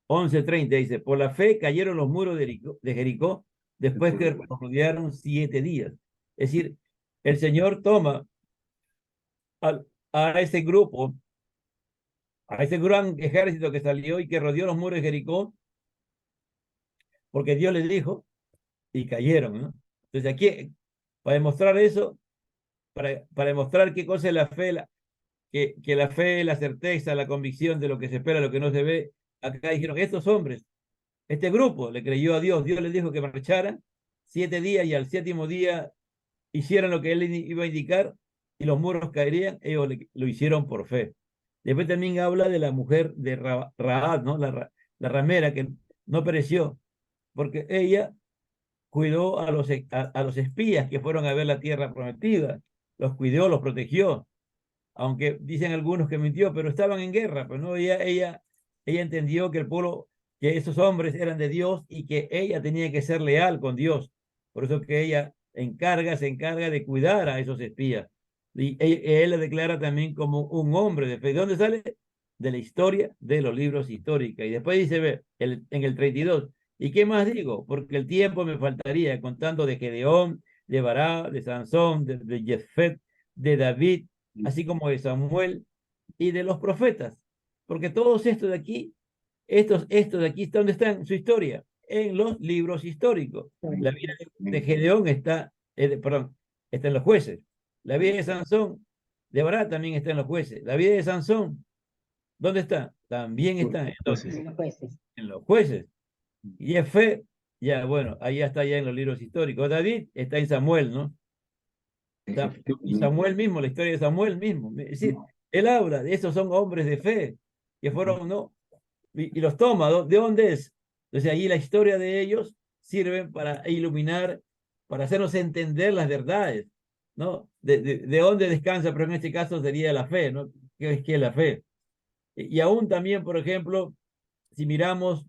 11:30 dice, por la fe cayeron los muros de Jericó después que los rodearon 7 días. Es decir, el Señor toma a ese grupo, a ese gran ejército que salió y que rodeó los muros de Jericó, porque Dios les dijo, y cayeron, ¿no? Entonces aquí, para demostrar eso, para demostrar qué cosa es la fe, que la fe, la certeza, la convicción de lo que se espera, lo que no se ve, acá dijeron, estos hombres, este grupo le creyó a Dios, Dios les dijo que marcharan 7 días y al 7º día hicieran lo que él iba a indicar y los muros caerían, ellos lo hicieron por fe. Después también habla de la mujer de Rahab, ¿no? La ramera que no pereció, porque ella cuidó a los espías que fueron a ver la tierra prometida, los cuidó, los protegió, aunque dicen algunos que mintió, pero estaban en guerra, pues no, ella entendió que el pueblo, que esos hombres eran de Dios y que ella tenía que ser leal con Dios. Por eso que ella se encarga de cuidar a esos espías. Y él le declara también como un hombre de fe. ¿De dónde sale? De la historia de los libros históricos. Y después dice, ve, en el 32, ¿y qué más digo? Porque el tiempo me faltaría contando de Gedeón, de Bará, de Sansón, de Jefet, de David, así como de Samuel y de los profetas. Porque todos estos de aquí, estos de aquí, ¿dónde están su historia? En los libros históricos. La vida de Gedeón está en los jueces. La vida de Sansón, de Bará también está en los jueces. La vida de Sansón, ¿dónde está? También está en los jueces. Y Jefé, ya bueno, ahí está ya en los libros históricos. David está en Samuel, ¿no? Y Samuel mismo, la historia de Samuel mismo. Es decir, él habla de esos son hombres de fe que fueron, ¿no? Y los toma. ¿De dónde es? Entonces ahí la historia de ellos sirve para iluminar, para hacernos entender las verdades, ¿no? De dónde descansa, pero en este caso sería la fe, ¿no? ¿Qué es la fe? Y aún también, por ejemplo, si miramos,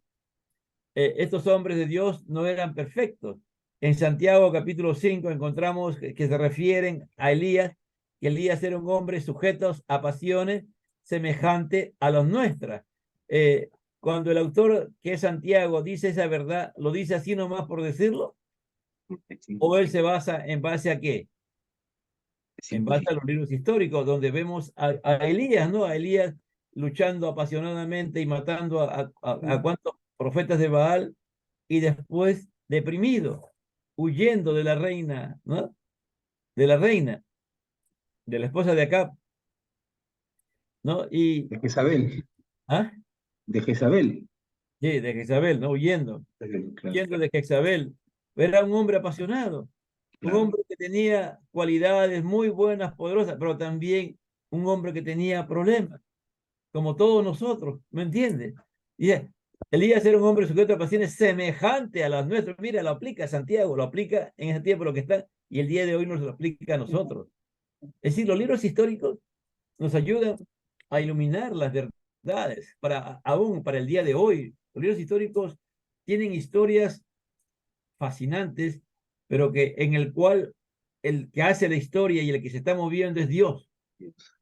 estos hombres de Dios no eran perfectos. En Santiago capítulo 5 encontramos que se refieren a Elías, que Elías era un hombre sujeto a pasiones semejante a las nuestras. Cuando el autor, que es Santiago, dice esa verdad, ¿lo dice así nomás por decirlo? ¿O él se basa en base a qué? En base a los libros históricos, donde vemos a Elías, ¿no? A Elías luchando apasionadamente y matando a cuantos profetas de Baal, y después deprimido, huyendo de la reina, ¿no? De la reina, de la esposa de Acab, ¿no? Y, De Jezabel. ¿ah? De Jezabel. Sí, de Jezabel, ¿no? Huyendo de Jezabel. Era un hombre apasionado, un hombre que tenía cualidades muy buenas, poderosas, pero también un hombre que tenía problemas, como todos nosotros, ¿me entiendes? Y Elías era un hombre sujeto a pasiones semejante a las nuestras. Mira, lo aplica Santiago, lo aplica en ese tiempo lo que está, y el día de hoy nos lo aplica a nosotros. Es decir, los libros históricos nos ayudan a iluminar las verdades, aún para el día de hoy. Los libros históricos tienen historias fascinantes, pero en el cual el que hace la historia y el que se está moviendo es Dios.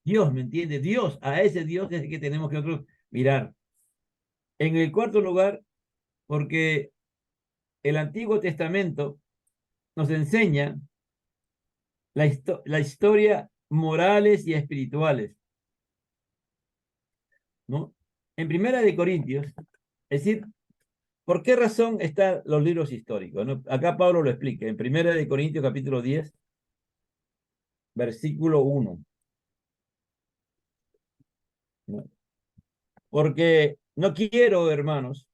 Dios, ¿me entiende? Dios, a ese Dios es el que tenemos que nosotros mirar. En el cuarto lugar, porque el Antiguo Testamento nos enseña la historia morales y espirituales, ¿no? En Primera de Corintios, es decir, ¿por qué razón están los libros históricos, ¿no? Acá Pablo lo explica, en Primera de Corintios capítulo 10, versículo 1. ¿No? Porque no quiero, hermanos,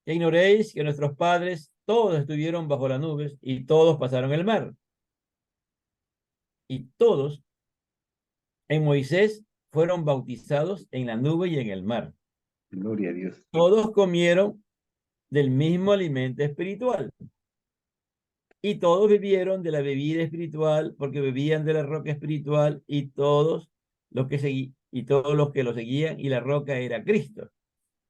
que ignoréis que nuestros padres todos estuvieron bajo las nubes y todos pasaron el mar. y todos en Moisés fueron bautizados en la nube y en el mar. Gloria a Dios. Todos comieron del mismo alimento espiritual y todos bebieron de la bebida espiritual porque bebían de la roca espiritual y todos los que lo seguían, y la roca era Cristo.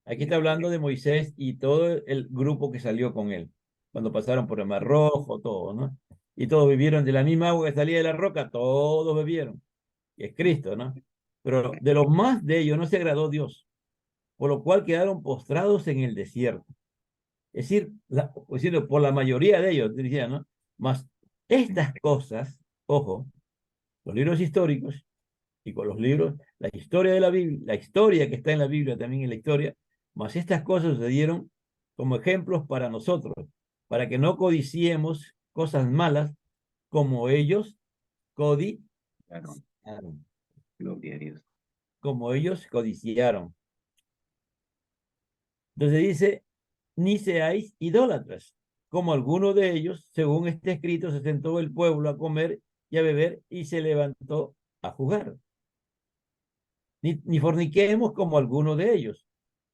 Aquí está hablando de Moisés y todo el grupo que salió con él, cuando pasaron por el Mar Rojo, todo, ¿no? Y todos bebieron de la misma agua que salía de la roca, todos bebieron, que es Cristo, ¿no? Pero de los más de ellos no se agradó Dios, por lo cual quedaron postrados en el desierto. Es decir, por la mayoría de ellos, decía, ¿no? Mas estas cosas, ojo, los libros históricos y con los libros, la historia de la Biblia, la historia que está en la Biblia también en la historia, mas estas cosas sucedieron como ejemplos para nosotros, para que no codiciemos cosas malas como ellos codiciaron. Gloria a Dios. Como ellos codiciaron. Entonces dice, ni seáis idólatras, como algunos de ellos, según está escrito, se sentó el pueblo a comer y a beber y se levantó a jugar. Ni forniquemos como algunos de ellos.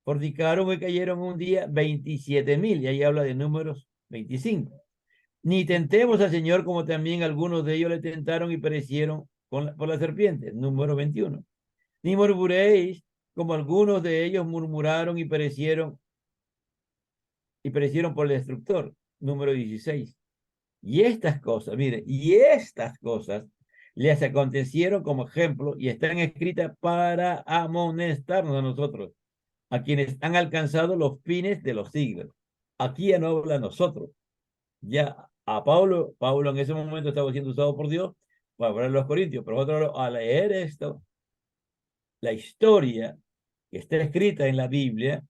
Fornicaron y cayeron un día 27,000, y ahí habla de Números 25. Ni tentemos al Señor como también algunos de ellos le tentaron y perecieron por la serpiente, Número 21. Ni murmuréis como algunos de ellos murmuraron y perecieron por el destructor, Número 16. Y estas cosas, mire, y estas cosas les acontecieron como ejemplo y están escritas para amonestarnos a nosotros, a quienes han alcanzado los fines de los siglos. Aquí ya no habla a nosotros, ya a Pablo en ese momento estaba siendo usado por Dios para hablar a los corintios, pero nosotros al leer esto, la historia que está escrita en la Biblia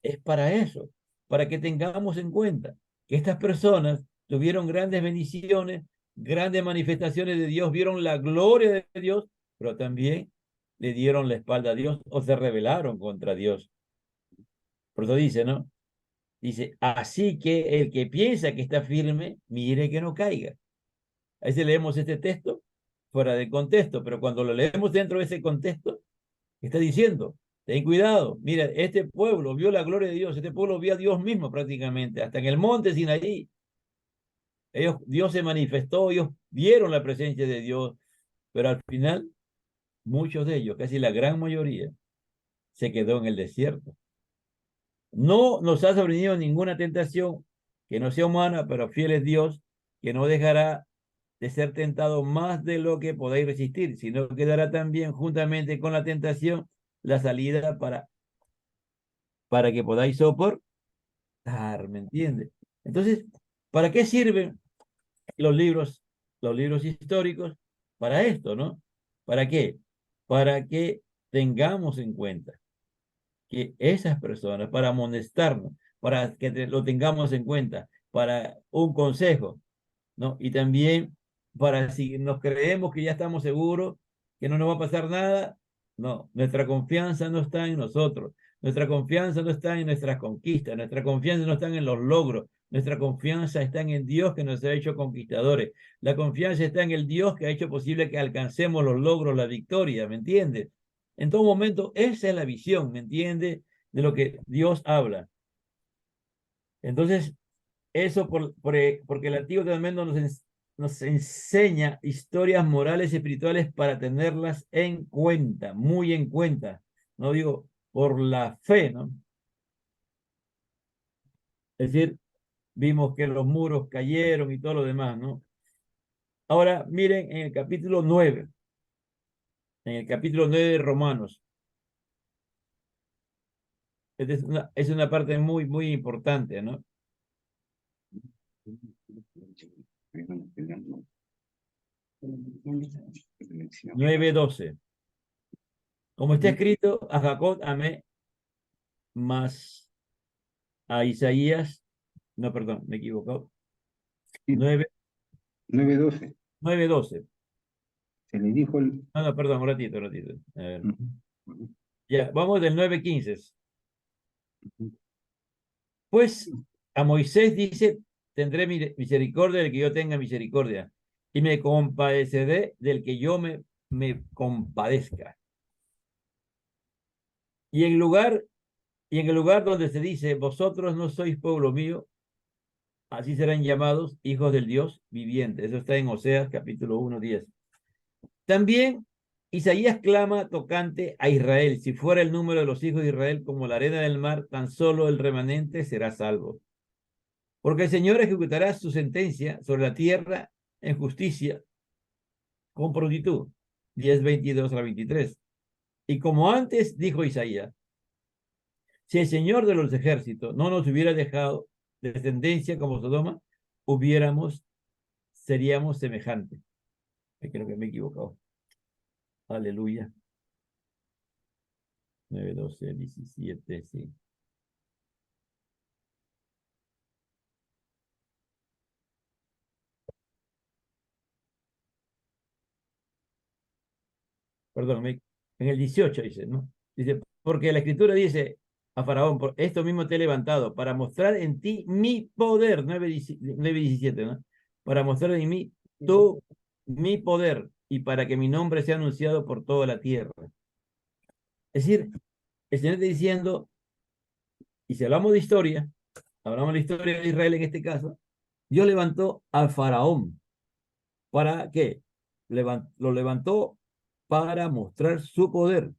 es para eso, para que tengamos en cuenta que estas personas tuvieron grandes bendiciones, grandes manifestaciones de Dios, vieron la gloria de Dios, pero también le dieron la espalda a Dios o se rebelaron contra Dios. Por eso dice, ¿no? Dice, así que el que piensa que está firme, mire que no caiga. A veces leemos este texto fuera de contexto, pero cuando lo leemos dentro de ese contexto, está diciendo, ten cuidado, mira, este pueblo vio la gloria de Dios, este pueblo vio a Dios mismo prácticamente, hasta en el monte Sinaí. Dios se manifestó, ellos vieron la presencia de Dios, pero al final, muchos de ellos, casi la gran mayoría, se quedó en el desierto. No nos ha sobrevenido ninguna tentación que no sea humana, pero fiel es Dios, que no dejará de ser tentado más de lo que podáis resistir, sino que dará también juntamente con la tentación la salida para que podáis soportar, ¿me entiendes? Entonces, ¿para qué sirven los libros históricos? Para esto, ¿no? ¿Para qué? Para que tengamos en cuenta que esas personas, para amonestarnos, para que lo tengamos en cuenta, para un consejo, ¿no? Y también para si nos creemos que ya estamos seguros, que no nos va a pasar nada, no, nuestra confianza no está en nosotros, nuestra confianza no está en nuestras conquistas, nuestra confianza no está en los logros, nuestra confianza está en el Dios que nos ha hecho conquistadores, la confianza está en el Dios que ha hecho posible que alcancemos los logros, la victoria, ¿me entiendes? En todo momento, esa es la visión, ¿me entiendes? De lo que Dios habla. Entonces, eso porque el Antiguo Testamento nos enseña historias morales y espirituales para tenerlas en cuenta, muy en cuenta. No digo por la fe, ¿no? Es decir, vimos que los muros cayeron y todo lo demás, ¿no? Ahora, miren en el capítulo 9, de Romanos. Esta es una parte muy, muy importante, ¿no? 9:12. Como está escrito, a Jacob amé, mas a Isaías, no, perdón, me he equivocado. 9:12. 9:12. Se le dijo el... No, perdón, un ratito. A ver. Ujú. Ya, vamos del 9:15. Pues a Moisés dice, tendré misericordia del que yo tenga misericordia, y me compadeceré del que yo me compadezca. Y en el lugar donde se dice, vosotros no sois pueblo mío, así serán llamados hijos del Dios viviente. Eso está en Oseas capítulo 1:10. También Isaías clama tocante a Israel. Si fuera el número de los hijos de Israel como la arena del mar, tan solo el remanente será salvo. Porque el Señor ejecutará su sentencia sobre la tierra en justicia con prontitud. 10:22-23. Y como antes dijo Isaías, si el Señor de los ejércitos no nos hubiera dejado descendencia como Sodoma, seríamos semejantes. Creo que me he equivocado. Aleluya. 9:12-17, sí. Perdón, en el 18 dice, ¿no? Dice, porque la escritura dice a Faraón, por esto mismo te he levantado, para mostrar en ti mi poder, 9:17, ¿no? Para mostrar en mí mi poder, y para que mi nombre sea anunciado por toda la tierra. Es decir, el Señor está diciendo, y si hablamos de historia de Israel en este caso, Dios levantó al Faraón. ¿Para qué? Lo levantó para mostrar su poder,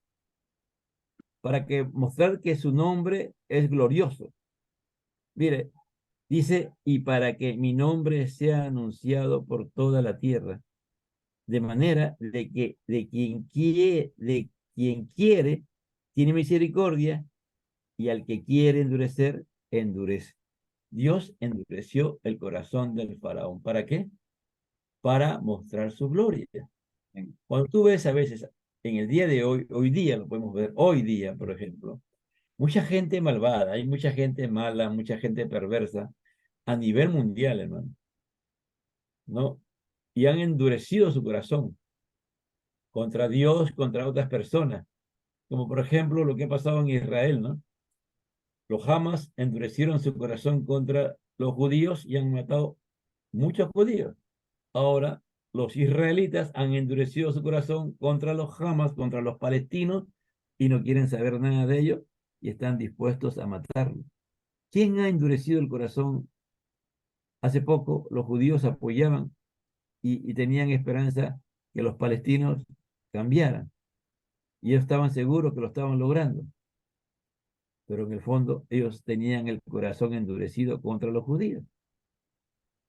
para mostrar que su nombre es glorioso. Mire, dice, y para que mi nombre sea anunciado por toda la tierra, de manera de que de quien quiere, tiene misericordia, y al que quiere endurecer, endurece. Dios endureció el corazón del faraón. ¿Para qué? Para mostrar su gloria. Cuando tú ves a veces, en el día de hoy día lo podemos ver, hoy día, por ejemplo, mucha gente malvada, hay mucha gente mala, mucha gente perversa a nivel mundial, hermano, ¿no? Y han endurecido su corazón contra Dios, contra otras personas, como por ejemplo lo que ha pasado en Israel, ¿no? Los Hamas endurecieron su corazón contra los judíos y han matado muchos judíos. Ahora, los israelitas han endurecido su corazón contra los Hamas, contra los palestinos, y no quieren saber nada de ellos y están dispuestos a matarlos. ¿Quién ha endurecido el corazón? Hace poco los judíos apoyaban y tenían esperanza que los palestinos cambiaran. Y ellos estaban seguros que lo estaban logrando. Pero en el fondo ellos tenían el corazón endurecido contra los judíos.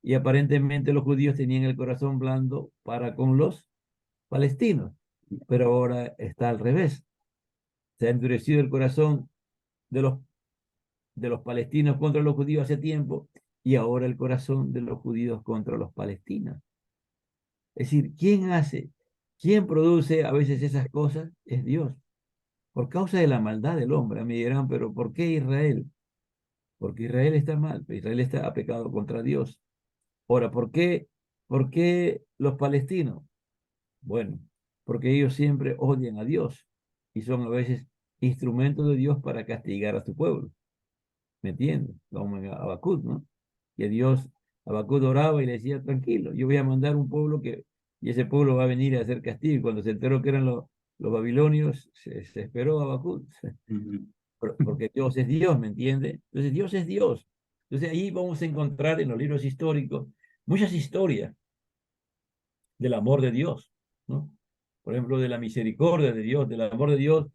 Y aparentemente los judíos tenían el corazón blando para con los palestinos. Pero ahora está al revés. Se ha endurecido el corazón de los palestinos contra los judíos hace tiempo y ahora el corazón de los judíos contra los palestinos. Es decir, quién produce a veces esas cosas? Es Dios. Por causa de la maldad del hombre. Me dirán, pero ¿por qué Israel? Porque Israel está mal, Israel ha pecado contra Dios. Ahora, ¿por qué los palestinos? Bueno, porque ellos siempre odian a Dios y son a veces instrumentos de Dios para castigar a su pueblo. ¿Me entiendes? Como en Habacuc, ¿no? Que Dios, Habacuc oraba y le decía, tranquilo, yo voy a mandar un pueblo y ese pueblo va a venir a hacer castigo. Y cuando se enteró que eran los babilonios, se esperó Habacuc. Porque Dios es Dios, ¿me entiende? Entonces Dios es Dios. Entonces ahí vamos a encontrar en los libros históricos muchas historias del amor de Dios, ¿no? Por ejemplo, de la misericordia de Dios, del amor de Dios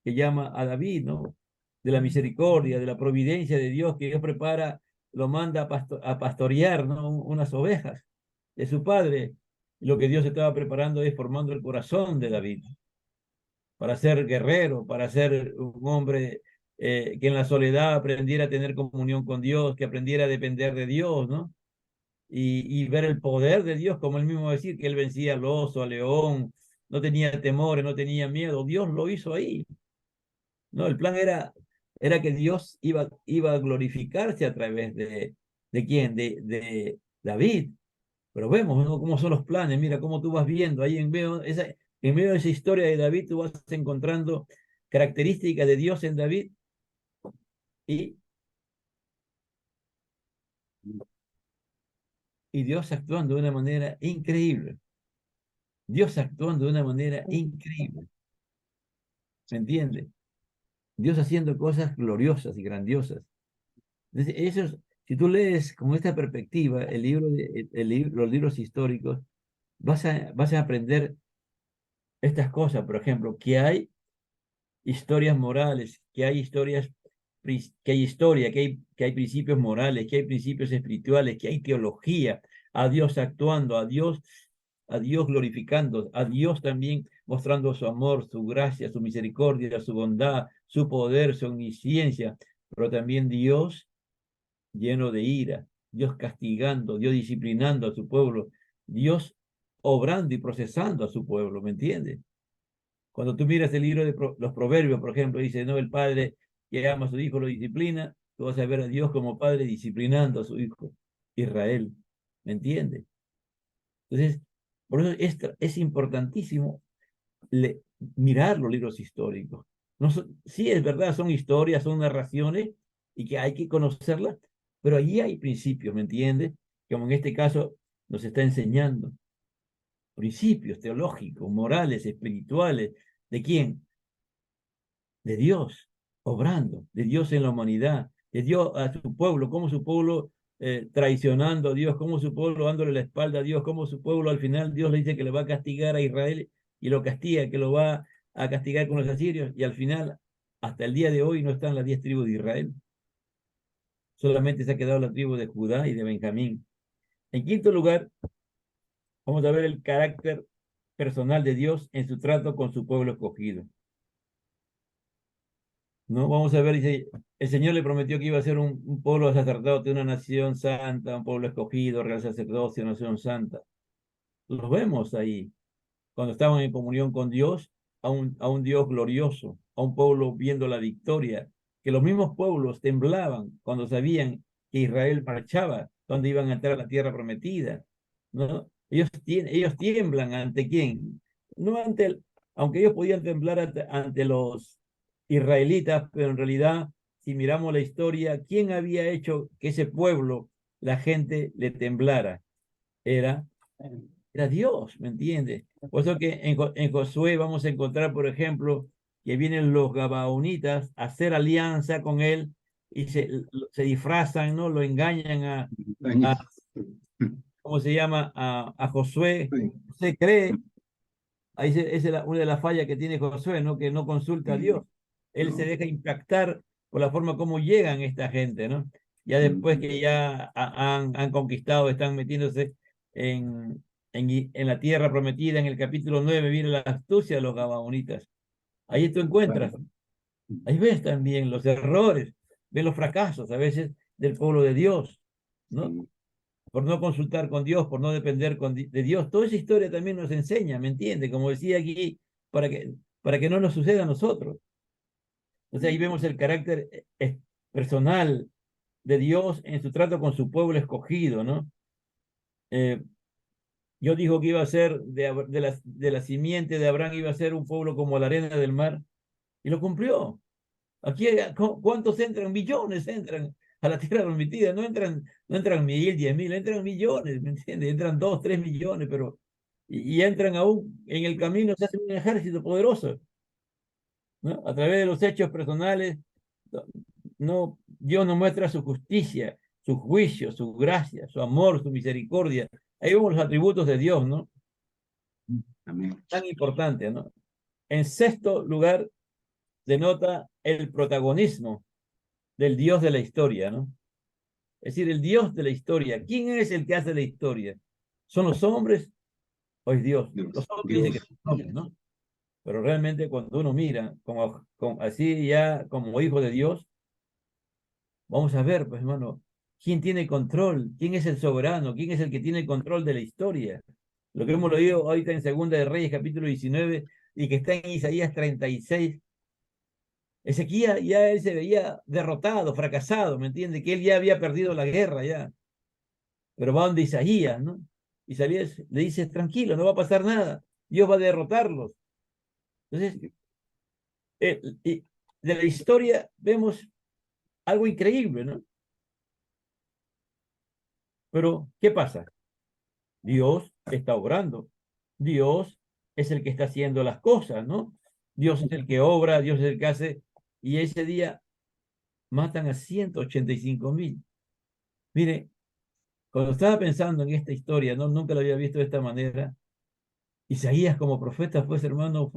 que llama a David, ¿no? De la misericordia, de la providencia de Dios que Dios prepara, lo manda a pastorear, ¿no? Unas ovejas de su padre. Lo que Dios estaba preparando es formando el corazón de David para ser guerrero, para ser un hombre que en la soledad aprendiera a tener comunión con Dios, que aprendiera a depender de Dios, ¿no? Y ver el poder de Dios, como él mismo decir, que él vencía al oso, al león, no tenía temores, no tenía miedo. Dios lo hizo ahí, ¿no? El plan era que Dios iba a glorificarse a través ¿de quién? De David. Pero vemos, ¿no? Cómo son los planes. Mira cómo tú vas viendo ahí en medio de esa historia de David, tú vas encontrando características de Dios en David y y Dios actuando de una manera increíble. Dios actuando de una manera increíble. ¿Me entiende? Dios haciendo cosas gloriosas y grandiosas. Entonces, si tú lees con esta perspectiva el libro los libros históricos, vas a aprender estas cosas. Por ejemplo, que hay historias morales, que hay historia, que hay principios morales, que hay principios espirituales, que hay teología, a Dios actuando, a Dios glorificando, a Dios también mostrando su amor, su gracia, su misericordia, su bondad, su poder, su omnisciencia, pero también Dios lleno de ira, Dios castigando, Dios disciplinando a su pueblo, Dios obrando y procesando a su pueblo, ¿me entiendes? Cuando tú miras el libro de los Proverbios, por ejemplo, dice, no, el padre que ama a su hijo lo disciplina, tú vas a ver a Dios como padre disciplinando a su hijo, Israel, ¿me entiendes? Entonces, por eso es importantísimo mirar los libros históricos. No sí, es verdad, son historias, son narraciones y que hay que conocerlas, pero allí hay principios, ¿me entiendes? Como en este caso nos está enseñando principios teológicos, morales, espirituales. ¿De quién? De Dios obrando, de Dios en la humanidad, de Dios a su pueblo, como su pueblo traicionando a Dios, como su pueblo dándole la espalda a Dios, como su pueblo al final Dios le dice que le va a castigar a Israel y lo castiga, que lo va a castigar con los asirios, y al final, hasta el día de hoy, no están las 10 tribus de Israel, solamente se ha quedado la tribu de Judá y de Benjamín. En quinto lugar, vamos a ver el carácter personal de Dios en su trato con su pueblo escogido. ¿No? Vamos a ver, dice, el Señor le prometió que iba a ser un pueblo sacerdote, una nación santa, un pueblo escogido, real sacerdocio, nación santa. Los vemos ahí, cuando estaban en comunión con Dios, a un Dios glorioso, a un pueblo viendo la victoria, que los mismos pueblos temblaban cuando sabían que Israel marchaba, donde iban a entrar a la tierra prometida, ¿no? Ellos tiemblan ante quién, no ante aunque ellos podían temblar ante los israelitas, pero en realidad, si miramos la historia, ¿quién había hecho que ese pueblo, la gente le temblara? Era era Dios, ¿me entiendes? Por eso que en Josué vamos a encontrar, por ejemplo, que vienen los Gabaonitas a hacer alianza con él y se disfrazan, ¿no? Lo engañan a ¿cómo se llama? A Josué. Se cree, ahí esa es una de las fallas que tiene Josué, ¿no? Que no consulta a Dios. Él se deja impactar por la forma como llegan esta gente, ¿no? Ya después que ya han conquistado, están metiéndose en la tierra prometida, en el capítulo 9 viene la astucia de los gabaonitas. Ahí tú encuentras, ahí ves también los errores, ves los fracasos a veces del pueblo de Dios, ¿no? Por no consultar con Dios, por no depender de Dios. Toda esa historia también nos enseña, ¿me entiende? Como decía aquí, para que no nos suceda a nosotros. Entonces ahí vemos el carácter personal de Dios en su trato con su pueblo escogido, ¿no? Yo dijo que iba a ser de la simiente de Abraham, iba a ser un pueblo como la arena del mar, y lo cumplió. Aquí, ¿cuántos entran? Millones entran a la tierra prometida, no entran 1000, 10.000, entran millones, ¿me entiendes? Entran 2, 3 millones, pero, y entran aún en el camino, se hace un ejército poderoso, ¿no? A través de los hechos personales, no, Dios nos muestra su justicia, su juicio, su gracia, su amor, su misericordia. Ahí vemos los atributos de Dios, ¿no? Amén. Tan importante, ¿no? En sexto lugar, denota el protagonismo del Dios de la historia, ¿no? Es decir, el Dios de la historia. ¿Quién es el que hace la historia? ¿Son los hombres o es Dios? Los hombres dicen que son hombres, ¿no? Pero realmente cuando uno mira así ya como hijo de Dios, vamos a ver, pues hermano, quién tiene control, quién es el soberano, quién es el que tiene el control de la historia. Lo que hemos leído ahorita en Segunda de Reyes, capítulo 19, y que está en Isaías 36. Ezequiel ya él se veía derrotado, fracasado, ¿me entiende? Que él ya había perdido la guerra ya. Pero va donde Isaías, ¿no? Isaías le dice, tranquilo, no va a pasar nada. Dios va a derrotarlos. Entonces, de la historia vemos algo increíble, ¿no? Pero, ¿qué pasa? Dios está obrando. Dios es el que está haciendo las cosas, ¿no? Dios es el que obra, Dios es el que hace. Y ese día matan a 185.000. Mire, cuando estaba pensando en esta historia, no, nunca la había visto de esta manera. Isaías como profeta, pues hermano,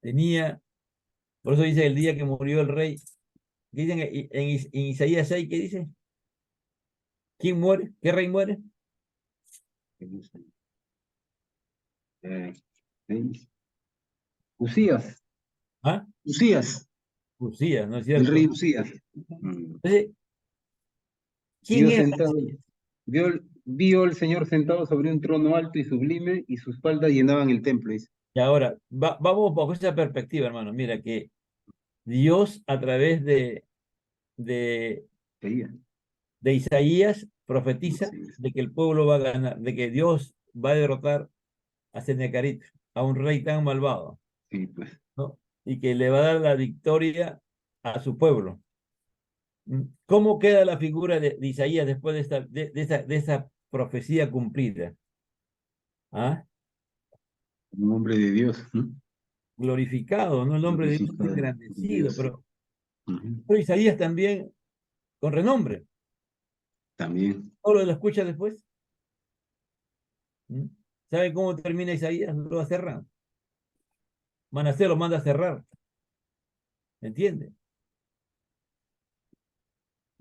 tenía, por eso dice el día que murió el rey, ¿qué dicen en Isaías 6? ¿Qué dice? ¿Quién muere? ¿Qué rey muere? Eh, Usías, ¿Ah? Usías, Usías, ¿no es el rey cierto? Usías. Entonces, ¿quién Vio era sentado, Isaías? vio el Señor sentado sobre un trono alto y sublime, y sus faldas llenaban el templo. Dice. Y ahora, vamos bajo esa perspectiva, hermano. Mira que Dios a través de, Veía. de Isaías profetiza Usías. de que el pueblo va a ganar, de que Dios va a derrotar a Sennacherib, a un rey tan malvado, Sí, pues. ¿no? Y que le va a dar la victoria a su pueblo. ¿Cómo queda la figura de Isaías después de esta profecía cumplida? ¿Ah? Un hombre de Dios, ¿no? Glorificado, ¿no? El nombre de Dios Glorificado de engrandecido, Dios. pero, Ujú. pero Isaías también con renombre. También. Solo lo escucha después. ¿Mm? ¿Sabe cómo termina Isaías? Lo cerran. Manasés lo manda a cerrar. ¿Me entiende?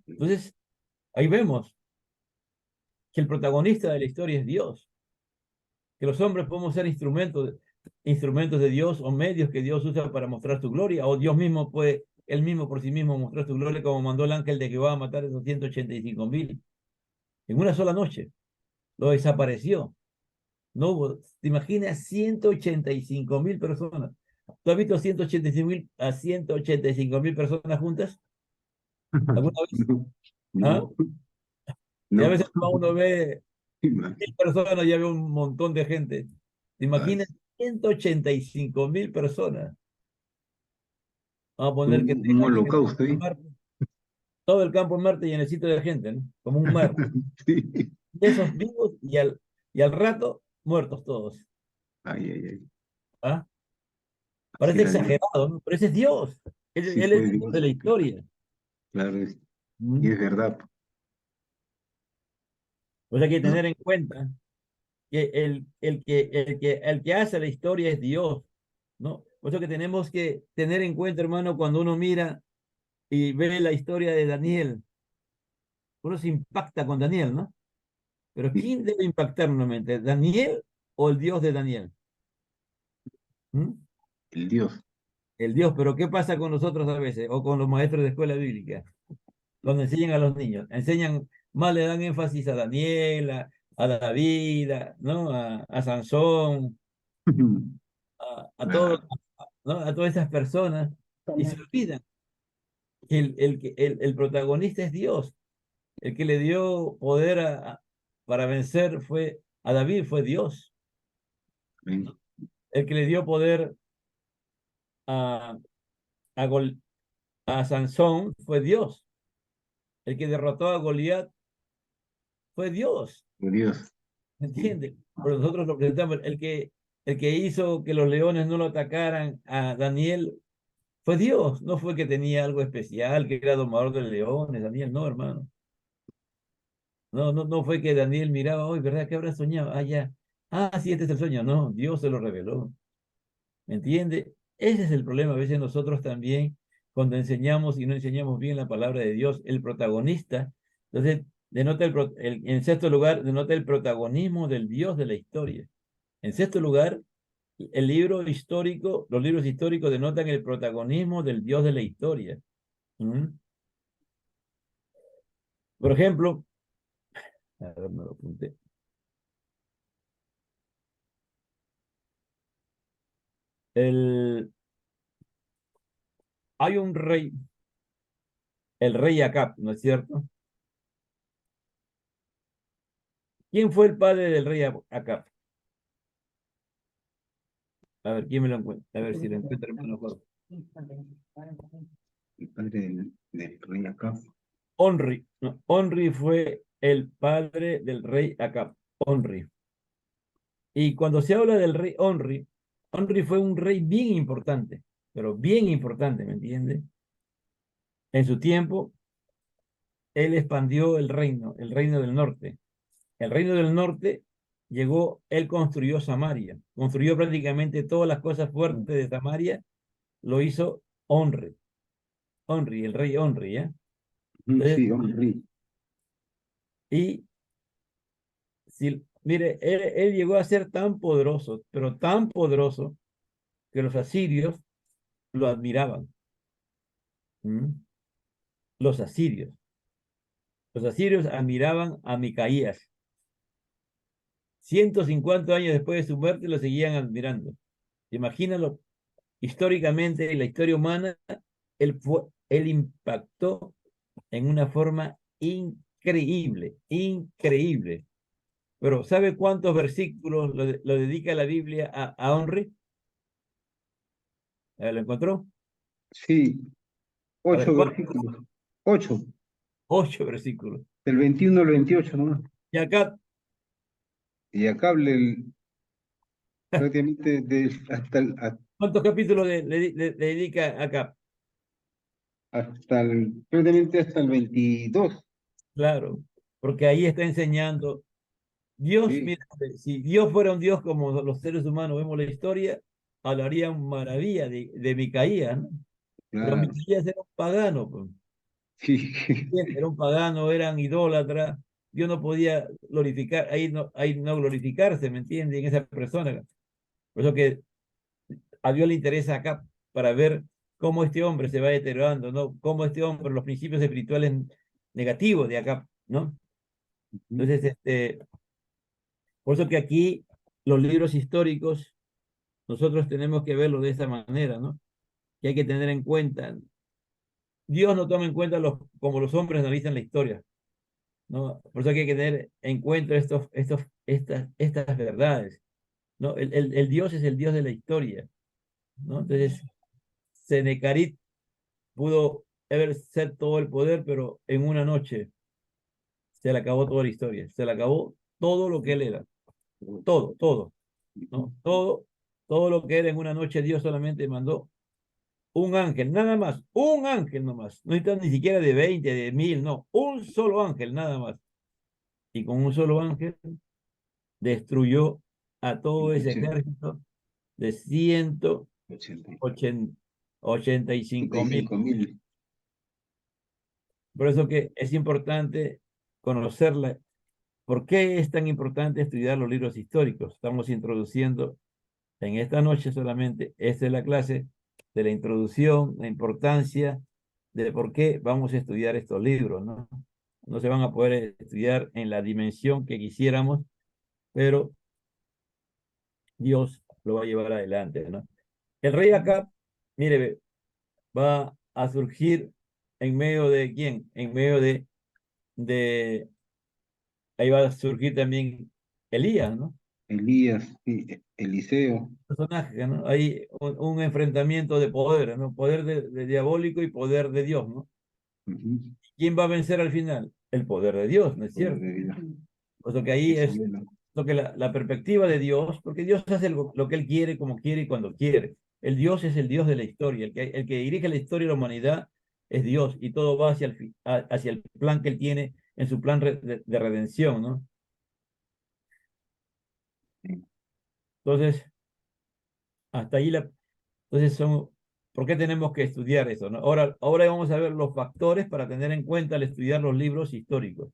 Entonces, ahí vemos que el protagonista de la historia es Dios. Que los hombres podemos ser instrumentos de Dios o medios que Dios usa para mostrar su gloria, o Dios mismo puede, él mismo por sí mismo mostrar su gloria, como mandó el ángel de Jehová a matar a esos 185.000 en una sola noche. Lo desapareció. No hubo, ¿te imaginas? 185.000 personas. ¿Tú has visto 185.000 personas juntas alguna vez? ¿Ah? No, Y a no. veces cuando uno ve Imagínate. 1.000 personas, ya ve un montón de gente. ¿Te imaginas? 185.000 personas. Vamos a poner que Un tenga aquí en el holocausto campo de ahí. Marte, todo el campo de Marte llenecito de gente, ¿no? Como un mar. Sí. De esos vivos y al rato muertos todos. Ay, ay, ay. ¿Ah? Así Parece era Dios. exagerado, ¿no? Pero ese es Dios. Él, Sí él es fue el Dios de Dios. la historia. Claro, y ¿Mm? es verdad. Pues hay que ¿No? tener en cuenta que el que hace la historia es Dios, ¿no? Por eso que tenemos que tener en cuenta, hermano, cuando uno mira y ve la historia de Daniel, uno se impacta con Daniel, ¿no? Pero Sí, ¿quién debe impactar nuevamente? ¿Daniel o el Dios de Daniel? ¿Mm? el Dios. El Dios, pero ¿qué pasa con nosotros a veces? O con los maestros de escuela bíblica, cuando enseñan a los niños. Enseñan, más le dan énfasis a Daniel, a David, ¿no? A Sansón, a todo, Claro, ¿no? A todas esas personas, y se olvidan que el protagonista es Dios. El que le dio poder para vencer a David fue Dios. ven, El que le dio poder a, a, Gol- a Sansón fue Dios. El que derrotó a Goliat fue Dios. por Dios. ¿Me Sí. entiendes? Pero nosotros lo presentamos. El que hizo que los leones no lo atacaran a Daniel fue Dios. No fue que tenía algo especial, que era domador de leones. Daniel, no, hermano. No, no, no fue que Daniel miraba hoy, ¿verdad? ¿Qué habrá soñado? Ah, ya. Ah, sí, este es el sueño. No, Dios se lo reveló. ¿Me entiende? Ese es el problema. A veces nosotros también, cuando enseñamos y no enseñamos bien la palabra de Dios, el protagonista, entonces denota en sexto lugar, denota el protagonismo del Dios de la historia. En sexto lugar, el libro histórico, los libros históricos denotan el protagonismo del Dios de la historia. ¿Mm? Por ejemplo, a ver, me lo apunté. Hay un rey, el rey Acab, ¿no es cierto? ¿Quién fue el padre del rey Acab? A ver, ¿quién me lo encuentra? A ver si lo encuentra, hermano Jorge. El padre del rey acá. Onri, no, Onri fue el padre del rey Acab. Onri. Y cuando se habla del rey Onri, Onri fue un rey bien importante, pero bien importante, ¿me entiendes? En su tiempo, él expandió el reino del norte. El reino del norte llegó, él construyó Samaria, construyó prácticamente todas las cosas fuertes de Samaria, lo hizo Onri, Onri, el rey Onri, ¿ya? Entonces, Sí, hombre. y si, mire, él llegó a ser tan poderoso, pero tan poderoso, que los asirios lo admiraban. ¿Mm? Los asirios. Los asirios admiraban a Micaías. 150 años después de su muerte lo seguían admirando. Imagínalo, históricamente en la historia humana, él impactó en una forma increíble, increíble. Pero ¿sabe cuántos versículos lo dedica la Biblia a Onri? ¿Lo encontró? Sí, A ver, 8 ¿cuántos? versículos. 8, 8 versículos. del 21 al 28 nomás. Y acá, Y acá prácticamente ¿cuántos capítulos le dedica acá? prácticamente hasta el 22. Claro, porque ahí está enseñando. Dios, Sí, mira, si Dios fuera un Dios como los seres humanos vemos la historia, hablarían maravilla de Micaías, ¿no? Pero claro. Micaías era un pagano, pues. Sí, Era un pagano, eran idólatras. Dios no podía glorificar, ahí no glorificarse, ¿me entiendes? En esa persona. Por eso que a Dios le interesa acá para ver cómo este hombre se va deteriorando, ¿no? Cómo este hombre, los principios espirituales negativos de acá, ¿no? Entonces, por eso que aquí los libros históricos, nosotros tenemos que verlos de esa manera, ¿no? Que hay que tener en cuenta. Dios no toma en cuenta como los hombres analizan la historia, ¿no? Por eso que hay que tener en cuenta estas verdades, ¿no? El Dios es el Dios de la historia, ¿no? Entonces, Senecarit pudo ser todo el poder, pero en una noche se le acabó toda la historia, se le acabó todo lo que él era, todo, todo, ¿no? Todo lo que era en una noche, Dios solamente mandó un ángel, nada más, un ángel nomás, no necesitan ni siquiera de 20, de 1000, no, un solo ángel, nada más. Y con un solo ángel destruyó a todo ese 80, ejército de 80, 185.000. 85.000. Por eso que es importante conocerla. ¿Por qué es tan importante estudiar los libros históricos? Estamos introduciendo en esta noche solamente, esta es la clase de la introducción, la importancia de por qué vamos a estudiar estos libros, ¿no? No se van a poder estudiar en la dimensión que quisiéramos, pero Dios lo va a llevar adelante, ¿no? El rey Acab, mire, va a surgir en medio de quién, en medio de ahí va a surgir también Elías, ¿no? Elías, sí, Eliseo. Personaje, ¿no? Hay un enfrentamiento de poder, ¿no? Poder de diabólico y poder de Dios, ¿no? Ujú, ¿Quién va a vencer al final? El poder de Dios, ¿no es poder cierto? de vida. Por lo que ahí es Isabela. lo que la perspectiva de Dios, porque Dios hace lo que Él quiere, como quiere y cuando quiere. El Dios es el Dios de la historia, el que dirige la historia de la humanidad es Dios y todo va hacia el plan que Él tiene en su plan de redención, ¿no? Sí. Entonces, hasta ahí entonces ¿por qué tenemos que estudiar eso, no? Ahora vamos a ver los factores para tener en cuenta al estudiar los libros históricos.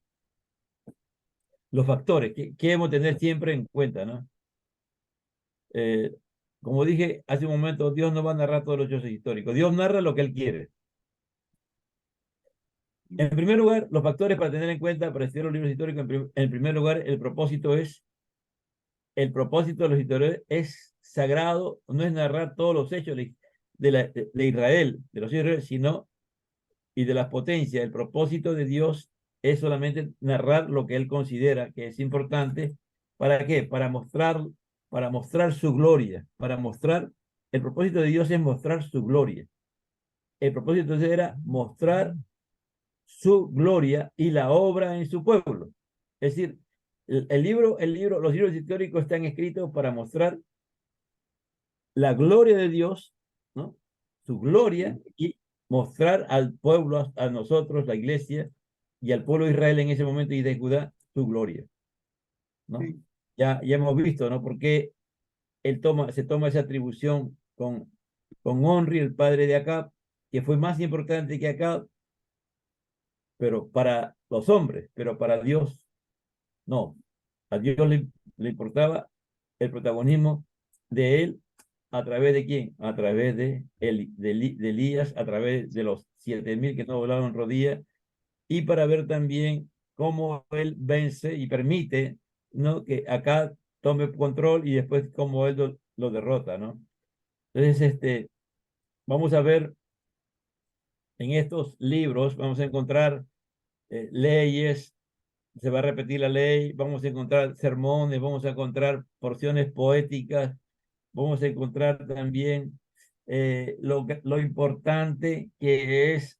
Los factores que debemos tener siempre en cuenta, ¿no? Eh, como dije hace un momento, Dios no va a narrar todos los hechos históricos. Dios narra lo que Él quiere. En primer lugar, los factores para tener en cuenta para estudiar los libros históricos, en primer lugar, el propósito de los historiadores es sagrado, no es narrar todos los hechos de Israel, de los hijos de Israel, sino y de las potencias. El propósito de Dios es solamente narrar lo que Él considera que es importante. ¿Para qué? Para mostrar su gloria, el propósito de Dios es mostrar su gloria. El propósito de Dios era mostrar su gloria y la obra en su pueblo. Es decir, Los libros históricos están escritos para mostrar la gloria de Dios, ¿no? Su gloria, y mostrar al pueblo, a nosotros, la iglesia, y al pueblo de Israel en ese momento y de Judá, su gloria, ¿no? Sí. Ya hemos visto, ¿no? Porque se toma esa atribución con Onri, el padre de Acab, que fue más importante que Acab, pero para los hombres, pero para Dios, no. A Dios le importaba el protagonismo de él. ¿A través de quién? A través de Elías, a través de los 7.000 que no volaron rodillas, y para ver también cómo él vence y permite, ¿no?, que acá tome control y después cómo él lo derrota, ¿no? Entonces, vamos a ver en estos libros, vamos a encontrar leyes, se va a repetir la ley, vamos a encontrar sermones, vamos a encontrar porciones poéticas, vamos a encontrar también lo importante que es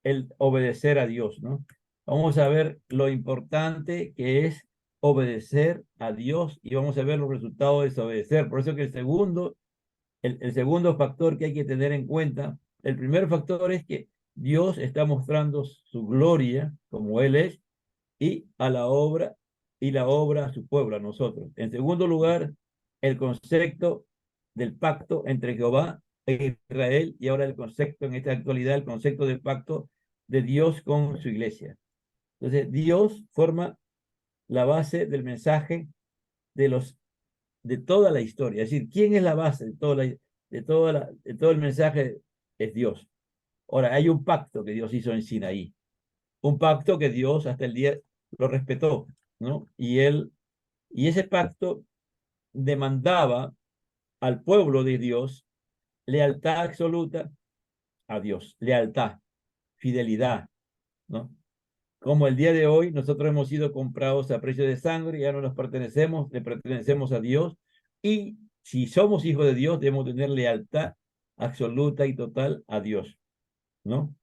el obedecer a Dios, ¿no? Vamos a ver lo importante que es obedecer a Dios y vamos a ver los resultados de desobedecer. Por eso que el segundo factor que hay que tener en cuenta, el primer factor es que Dios está mostrando su gloria como Él es y la obra a su pueblo, a nosotros. En segundo lugar, el concepto del pacto entre Jehová e Israel, y ahora el concepto en esta actualidad, el concepto del pacto de Dios con su iglesia. Entonces, Dios forma la base del mensaje de toda la historia. Es decir, ¿quién es la base de todo el mensaje? Es Dios. Ahora, hay un pacto que Dios hizo en Sinaí, un pacto que Dios hasta el día lo respetó, ¿no? Y ese pacto demandaba al pueblo de Dios lealtad absoluta a Dios, lealtad, fidelidad, ¿no? Como el día de hoy nosotros hemos sido comprados a precio de sangre, ya no nos pertenecemos, le pertenecemos a Dios, y si somos hijos de Dios debemos tener lealtad absoluta y total a Dios, ¿no?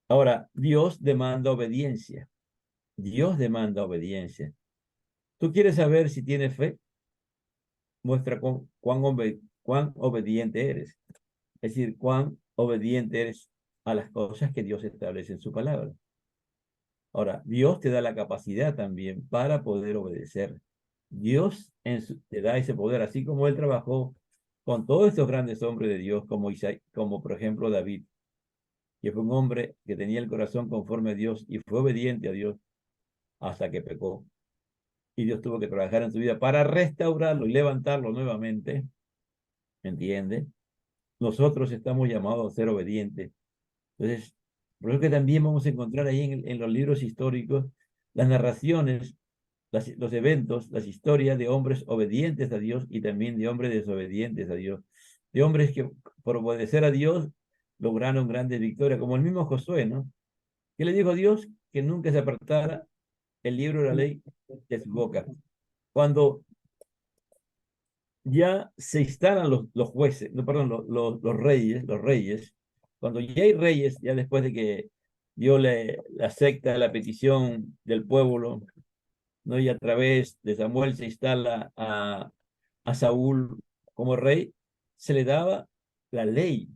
Ahora, Dios demanda obediencia. Dios demanda obediencia. ¿Tú quieres saber si tienes fe? Muestra cuán obediente eres. Es decir, cuán obediente eres a las cosas que Dios establece en su palabra. Ahora, Dios te da la capacidad también para poder obedecer. Dios te da ese poder, así como Él trabajó con todos estos grandes hombres de Dios, como por ejemplo David, que fue un hombre que tenía el corazón conforme a Dios y fue obediente a Dios hasta que pecó. Y Dios tuvo que trabajar en su vida para restaurarlo y levantarlo nuevamente. ¿Me entiende? Nosotros estamos llamados a ser obedientes. Entonces, por eso que también vamos a encontrar ahí en los libros históricos las narraciones, los eventos, las historias de hombres obedientes a Dios y también de hombres desobedientes a Dios. De hombres que por obedecer a Dios lograron grandes victorias, como el mismo Josué, ¿no? ¿Qué le dijo a Dios? Que nunca se apartara el libro de la ley de su boca. Cuando ya se instalan los jueces, no, perdón, los reyes, cuando ya hay reyes, ya después de que Dios le acepta la petición del pueblo, ¿no? Y a través de Samuel se instala a Saúl como rey, se le daba la ley,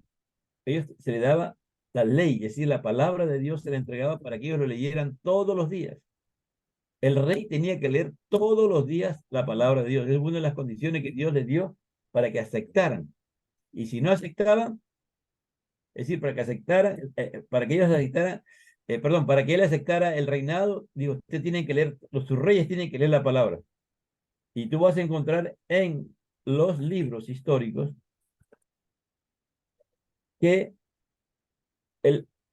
se le daba la ley, es decir, la palabra de Dios se le entregaba para que ellos lo leyeran todos los días. El rey tenía que leer todos los días la palabra de Dios. Es una de las condiciones que Dios les dio para que aceptaran. Y si no aceptaban, es decir, para que aceptaran, para que ellos aceptaran, perdón, para que él aceptara el reinado, digo, usted tiene que leer, sus reyes tienen que leer la palabra. Y tú vas a encontrar en los libros históricos que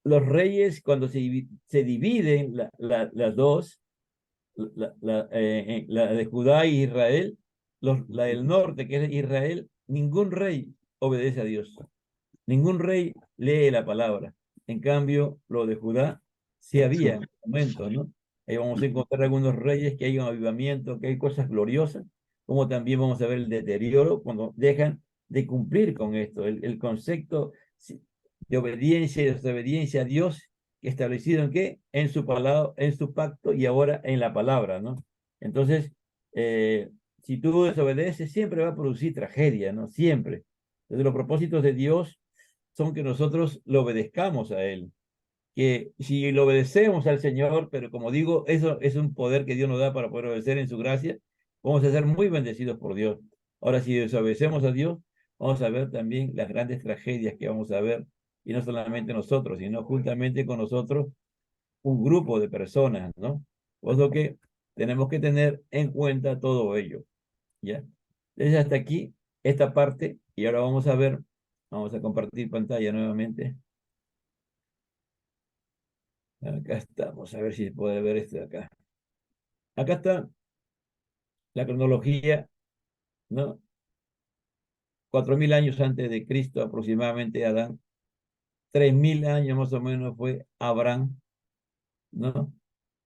los reyes, cuando se dividen las dos, la de Judá y Israel, la del norte, que es Israel, ningún rey obedece a Dios. Ningún rey lee la palabra. En cambio, lo de Judá sí había en momentos, ¿no? Ahí vamos a encontrar algunos reyes que hay un avivamiento, que hay cosas gloriosas, como también vamos a ver el deterioro cuando dejan de cumplir con esto. El concepto de obediencia y desobediencia a Dios establecido en qué, en su palabra, en su pacto y ahora en la palabra, ¿no? Entonces, si tú desobedeces, siempre va a producir tragedia, ¿no? Siempre. Entonces, los propósitos de Dios son que nosotros lo obedezcamos a Él. Que si lo obedecemos al Señor, pero como digo, eso es un poder que Dios nos da para poder obedecer en su gracia, vamos a ser muy bendecidos por Dios. Ahora, si desobedecemos a Dios, vamos a ver también las grandes tragedias que vamos a ver, y no solamente nosotros, sino juntamente con nosotros un grupo de personas, ¿no? Por eso que tenemos que tener en cuenta todo ello, ¿ya? Entonces, hasta aquí esta parte, y ahora vamos a ver, vamos a compartir pantalla nuevamente. Acá estamos, a ver si se puede ver esto de acá. Acá está la cronología, ¿no? 4000 años antes de Cristo, aproximadamente Adán. 3000 años más o menos fue Abraham, ¿no?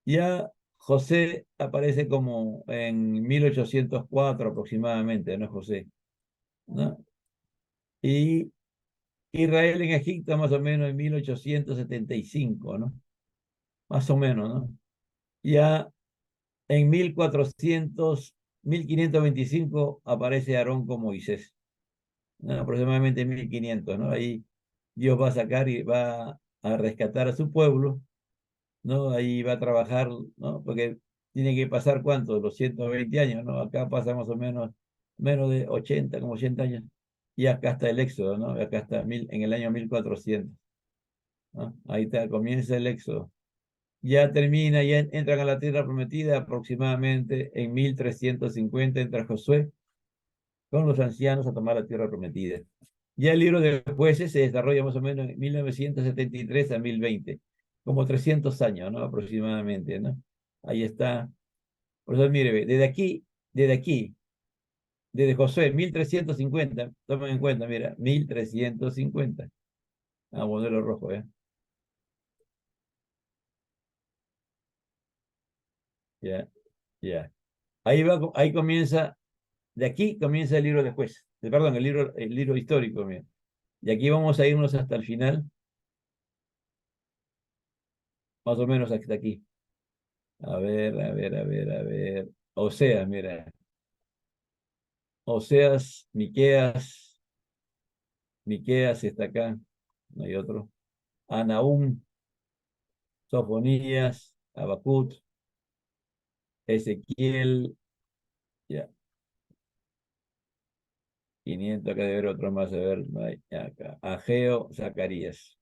Ya José aparece como en 1804 aproximadamente, ¿no? José, ¿no? Y Israel en Egipto más o menos en 1875, ¿no? Más o menos, ¿no? Ya en 1525 aparece Aarón con Moisés, ¿no? Aproximadamente 1500, ¿no? Ahí Dios va a sacar y va a rescatar a su pueblo, ¿no? Ahí va a trabajar, ¿no? Porque tiene que pasar, ¿cuánto? Los 120 años, ¿no? Acá pasa más o menos, menos de 80, como 80 años. Y acá está el éxodo, ¿no? Acá está en el año 1400, ¿no? Ahí está, comienza el éxodo. Ya termina, ya entran a la tierra prometida aproximadamente en 1350, entra Josué con los ancianos a tomar la tierra prometida. Ya el libro de jueces se desarrolla más o menos en 1973 a 1020, como 300 años, ¿no? Aproximadamente, ¿no? Ahí está. Por eso, mire, ve, desde Josué, 1350, tomen en cuenta, mira, 1350. Ah, modelo rojo, ¿eh? Ya, ya. Ahí comienza, de aquí comienza el libro de jueces, perdón, el libro histórico, mira. Y aquí vamos a irnos hasta el final, más o menos hasta aquí. A ver, a ver, a ver, a ver. Oseas, mira. Oseas, Miqueas está acá. No hay otro. Anaúm, Sofonías, Habacuc, Ezequiel, ya. 500, acá debe haber otro más, a ver, no hay, ya acá. Ageo, Zacarías.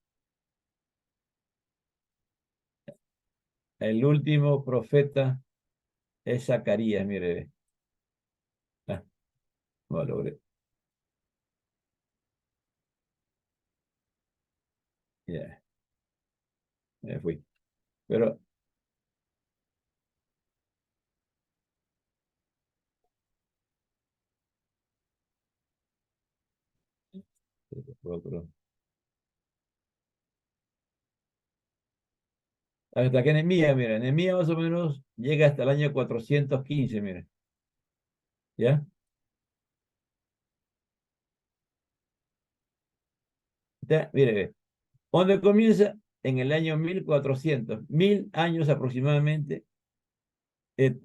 El último profeta es Zacarías, mire. Ah, no lo logré. Ya, me fui. Pero, otro. Hasta que Nehemías, mira, Nehemías más o menos llega hasta el año 415, mira. ¿Ya? Mire, ¿dónde comienza? En el año 1400, 1000 años aproximadamente,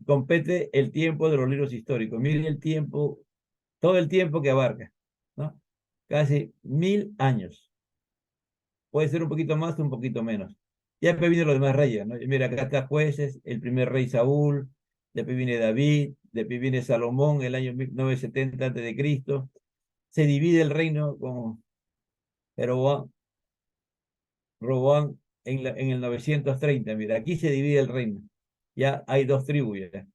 compete el tiempo de los libros históricos. Mire el tiempo, todo el tiempo que abarca, ¿no? Casi 1000 años. Puede ser un poquito más o un poquito menos. Y después vienen los demás reyes, ¿no? Y mira, acá está jueces, el primer rey Saúl, después viene David, después viene Salomón, el año 1970 antes de Cristo. Se divide el reino con Jeroboam, Roboam en el 930. Mira, aquí se divide el reino. Ya hay dos tribus. Ya.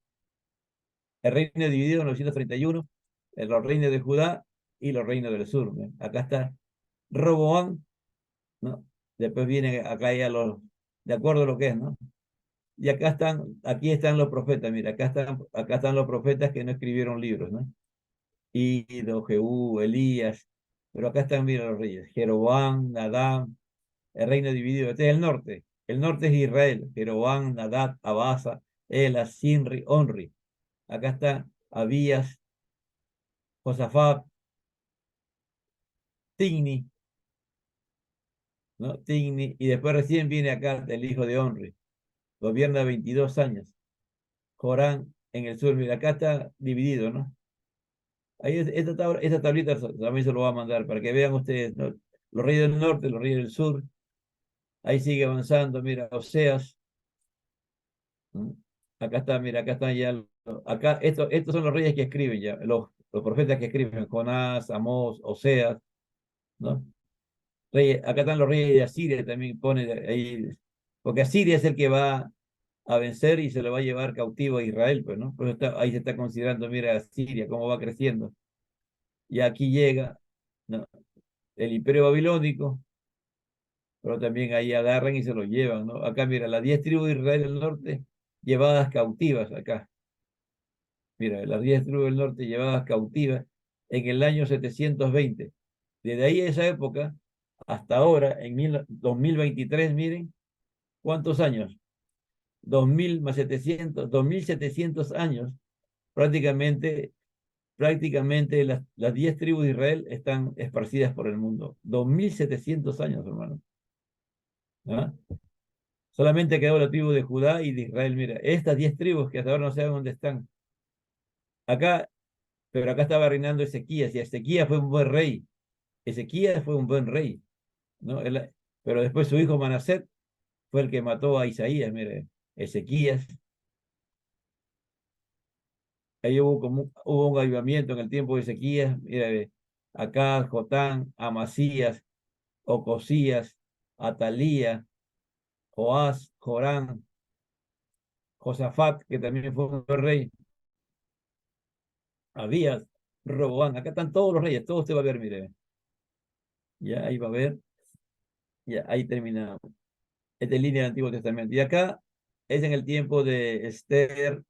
El reino dividido en 931, los reinos de Judá y los reinos del sur. ¿No? Acá está Roboam, ¿no? Después viene acá ya de acuerdo a lo que es, ¿no? Y aquí están los profetas, mira, acá están los profetas que no escribieron libros, ¿no? Ido, Jehú, Elías, pero acá están, mira, los reyes, Jeroboam, Nadab, el reino dividido. Este es el norte es Israel, Jeroboam, Nadab, Abasa, Elas, Sinri, Onri. Acá está Abías, Josafat, Tigni, ¿no? Tigni, y después recién viene acá el hijo de Omri, gobierna 22 años. Jorán en el sur, mira, acá está dividido, ¿no? Ahí esta tablita también se lo va a mandar para que vean ustedes, ¿no? Los reyes del norte, los reyes del sur, ahí sigue avanzando, mira, Oseas, ¿no? Acá está, mira, acá están ya, acá, estos son los reyes que escriben ya, los profetas que escriben, Jonás, Amós, Oseas, ¿no? Acá están los reyes de Asiria, también pone ahí, porque Asiria es el que va a vencer y se lo va a llevar cautivo a Israel, pues, ¿no? Pues ahí se está considerando, mira, Asiria, cómo va creciendo. Y aquí llega, ¿no? El imperio babilónico, pero también ahí agarran y se lo llevan, ¿no? Acá, mira, las 10 tribus de Israel del norte llevadas cautivas acá. Mira, las 10 tribus del norte llevadas cautivas en el año 720. Desde ahí a esa época hasta ahora, en 2023, miren, ¿cuántos años? 2000 más 700, 2700 años. Prácticamente, prácticamente las 10 tribus de Israel están esparcidas por el mundo. 2700 años, hermano. ¿Ah? Solamente quedó la tribu de Judá y de Israel. Mira, estas 10 tribus que hasta ahora no saben dónde están. Acá, pero acá estaba reinando Ezequías, y Ezequías fue un buen rey. Ezequías fue un buen rey, ¿no? Pero después su hijo Manaset fue el que mató a Isaías, mire, Ezequías. Ahí hubo un avivamiento en el tiempo de Ezequías. Mira, acá Jotán, Amasías, Ocosías, Atalía, Joás, Jorán, Josafat, que también fue un buen rey. Abías, Roboán, acá están todos los reyes, todos usted va a ver, mire. Ya ahí va a ver, ya ahí terminamos. Esta es línea del Antiguo Testamento. Y acá es en el tiempo de Esther.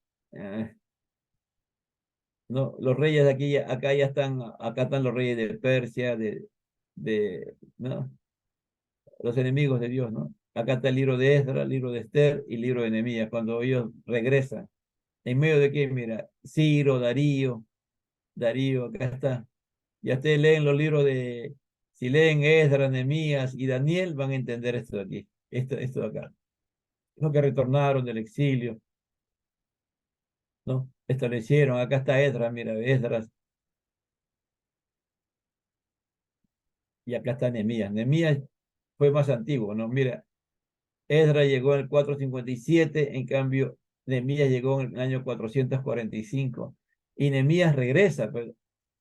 No, los reyes de aquí, acá ya están, acá están los reyes de Persia, ¿no? Los enemigos de Dios, ¿no? Acá está el libro de Esdras, el libro de Esther y el libro de Nehemías, cuando ellos regresan. ¿En medio de qué? Mira, Ciro, Darío, acá está. Ya ustedes leen los libros si leen Esdras, Nehemías y Daniel, van a entender esto de aquí, esto de acá. Los que retornaron del exilio, ¿no? Establecieron, acá está Esdras, mira, Esdras, y acá está Nehemías. Nehemías fue más antiguo, ¿no? Mira, Esdras llegó en el 457, en cambio, Nehemías llegó en el año 445. Y Nehemías regresa, pues,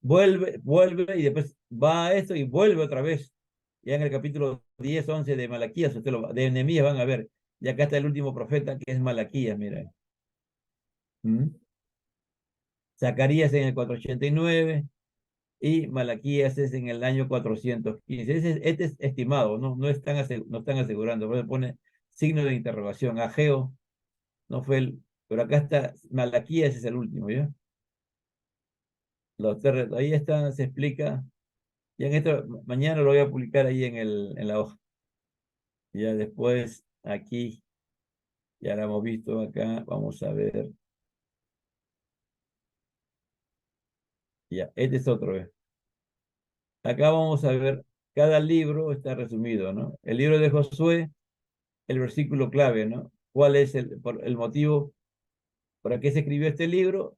vuelve y después va a esto y vuelve otra vez. Ya en el capítulo 10, 11 de Malaquías, de Nehemías van a ver. Y acá está el último profeta que es Malaquías, mira. ¿Mm? Zacarías en el 489 y Malaquías es en el año 415. Este es estimado, no están asegurando, pero pone signo de interrogación. Ageo no fue pero acá está, Malaquías es el último, ¿ya? Ahí está, se explica. Ya en esto, mañana lo voy a publicar ahí en la hoja. Ya después, aquí, ya lo hemos visto acá, vamos a ver. Ya, este es otro, ¿eh? Acá vamos a ver, cada libro está resumido, ¿no? El libro de Josué, el versículo clave, ¿no? ¿Cuál es el motivo para qué se escribió este libro?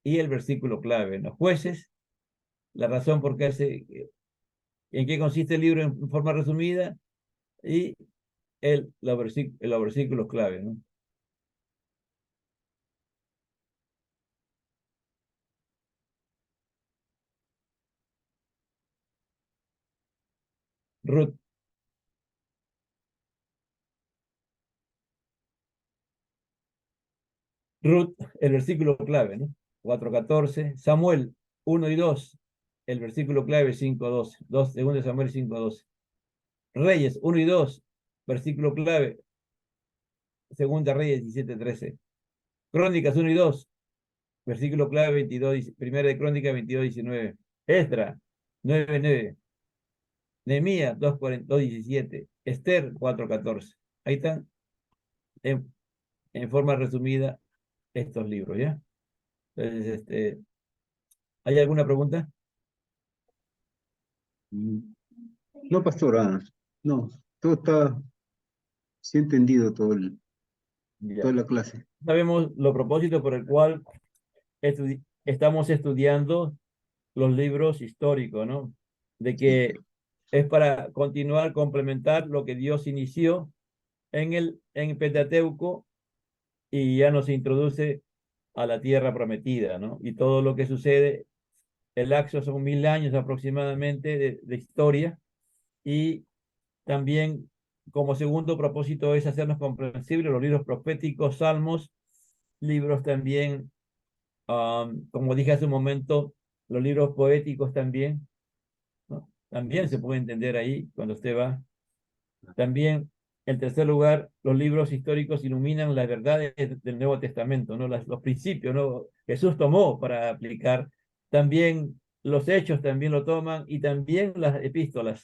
Y el versículo clave, ¿no? Jueces, la razón por qué en qué consiste el libro en forma resumida y los versículos clave, ¿no? Ruth, el versículo clave, ¿no? 4:14. Samuel 1 y 2, el versículo clave 5:12. 2 Samuel 5:12. Reyes 1 y 2, versículo clave 2 Reyes 17:13. Crónicas 1 y 2, versículo clave 22, primera de Crónicas 22:19. Esdras 9:9. Nehemías 2:17. Esther 4:14. Ahí están en, en forma resumida estos libros, ¿ya? Entonces, ¿hay alguna pregunta? Mm. No, pastora, no, todo está, sí he entendido Ya. toda la clase. Sabemos los propósitos por el cual estamos estudiando los libros históricos, ¿no? De que es para continuar, complementar lo que Dios inició en Pentateuco y ya nos introduce a la tierra prometida, ¿no? Y todo lo que sucede, el lapso son 1000 años aproximadamente de historia y también como segundo propósito es hacernos comprensibles los libros proféticos, salmos, libros también, como dije hace un momento, los libros poéticos también, ¿no? También se puede entender ahí cuando usted va. También, en tercer lugar, los libros históricos iluminan las verdades del Nuevo Testamento, ¿no? Los principios, ¿no? Jesús tomó para aplicar. También los hechos también lo toman y también las epístolas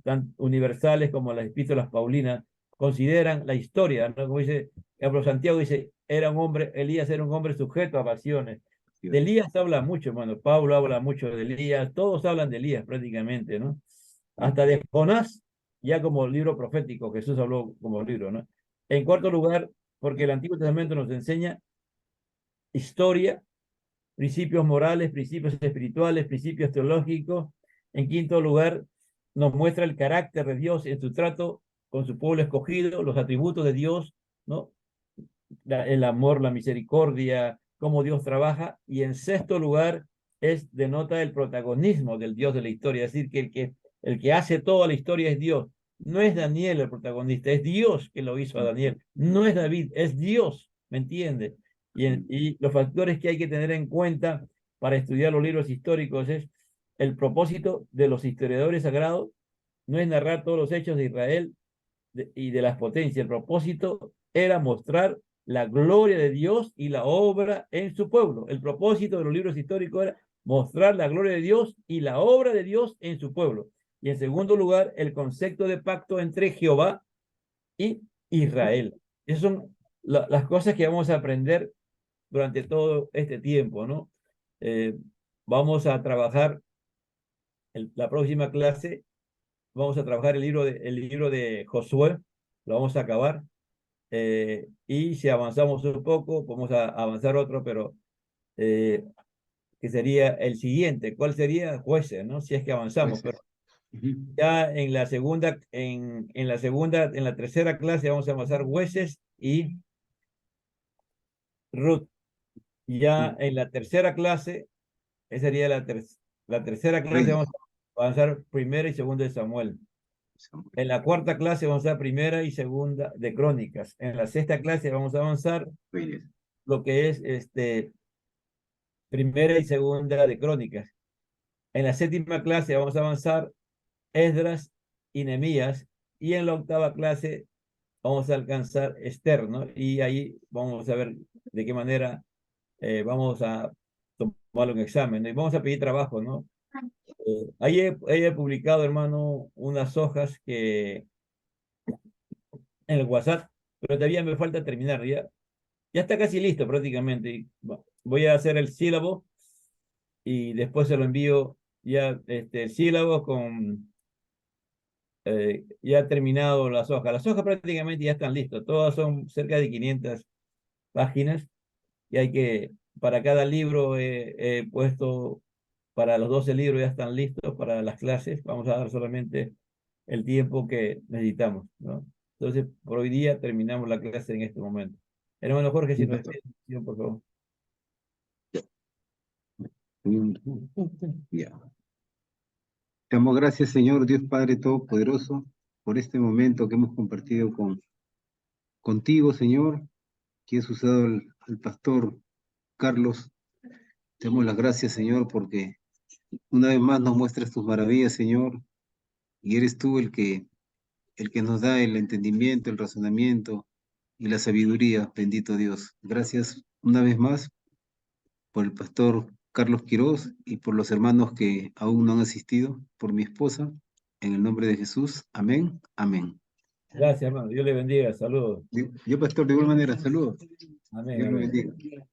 tan universales como las epístolas paulinas consideran la historia, ¿no? Como dice, por ejemplo, Santiago dice, Elías era un hombre sujeto a pasiones. De Elías habla mucho, hermano. Pablo habla mucho de Elías, todos hablan de Elías prácticamente, ¿no? Hasta de Jonás, ya como libro profético, Jesús habló como libro, ¿no? En cuarto lugar, porque el Antiguo Testamento nos enseña historia, principios morales, principios espirituales, principios teológicos. En quinto lugar, nos muestra el carácter de Dios en su trato con su pueblo escogido, los atributos de Dios, ¿no? El amor, la misericordia, cómo Dios trabaja. Y en sexto lugar, denota el protagonismo del Dios de la historia, es decir, que el que hace toda la historia es Dios. No es Daniel el protagonista, es Dios que lo hizo a Daniel. No es David, es Dios, ¿me entiende? Y los factores que hay que tener en cuenta para estudiar los libros históricos es el propósito de los historiadores sagrados, no es narrar todos los hechos de Israel y de las potencias. El propósito era mostrar la gloria de Dios y la obra en su pueblo. El propósito de los libros históricos era mostrar la gloria de Dios y la obra de Dios en su pueblo. Y en segundo lugar, el concepto de pacto entre Jehová y Israel. Esas son las cosas que vamos a aprender durante todo este tiempo, ¿no? Vamos a trabajar la próxima clase, vamos a trabajar el libro de Josué, lo vamos a acabar. Y si avanzamos un poco, vamos a avanzar otro, pero que sería el siguiente. ¿Cuál sería? Jueces, ¿no? Si es que avanzamos, pero ya en la segunda, en la tercera clase vamos a avanzar jueces y Ruth. Ya en la tercera clase, esa sería la tercera clase, vamos a avanzar primera y segunda de Samuel. En la cuarta clase vamos a avanzar primera y segunda de Crónicas. En la sexta clase vamos a avanzar lo que es primera y segunda de Crónicas. En la séptima clase vamos a avanzar Esdras y Nehemías. Y en la octava clase vamos a alcanzar Esther, ¿no? Y ahí vamos a ver de qué manera vamos a tomar un examen, ¿no? Y vamos a pedir trabajo, ¿no? Ahí he publicado, hermano, unas hojas que en el WhatsApp, pero todavía me falta terminar. Ya está casi listo prácticamente. Y voy a hacer el sílabo y después se lo envío ya el sílabo con ya terminado las hojas. Las hojas prácticamente ya están listas. Todas son cerca de 500 páginas y para cada libro he puesto, para los 12 libros ya están listos para las clases. Vamos a dar solamente el tiempo que necesitamos, ¿no? Entonces, por hoy día terminamos la clase en este momento. Hermano Jorge, si nos está, por favor. Ya. Te damos gracias, Señor Dios Padre Todopoderoso, por este momento que hemos compartido contigo, Señor, que has usado al pastor Carlos. Te damos las gracias, Señor, porque una vez más nos muestras tus maravillas, Señor, y eres tú el que nos da el entendimiento, el razonamiento y la sabiduría, bendito Dios. Gracias una vez más por el pastor Carlos Quiroz y por los hermanos que aún no han asistido, por mi esposa, en el nombre de Jesús. Amén, amén. Gracias, hermano. Dios le bendiga. Saludos. Yo, pastor, de igual manera, saludos. Amén, Dios lo amén. bendiga.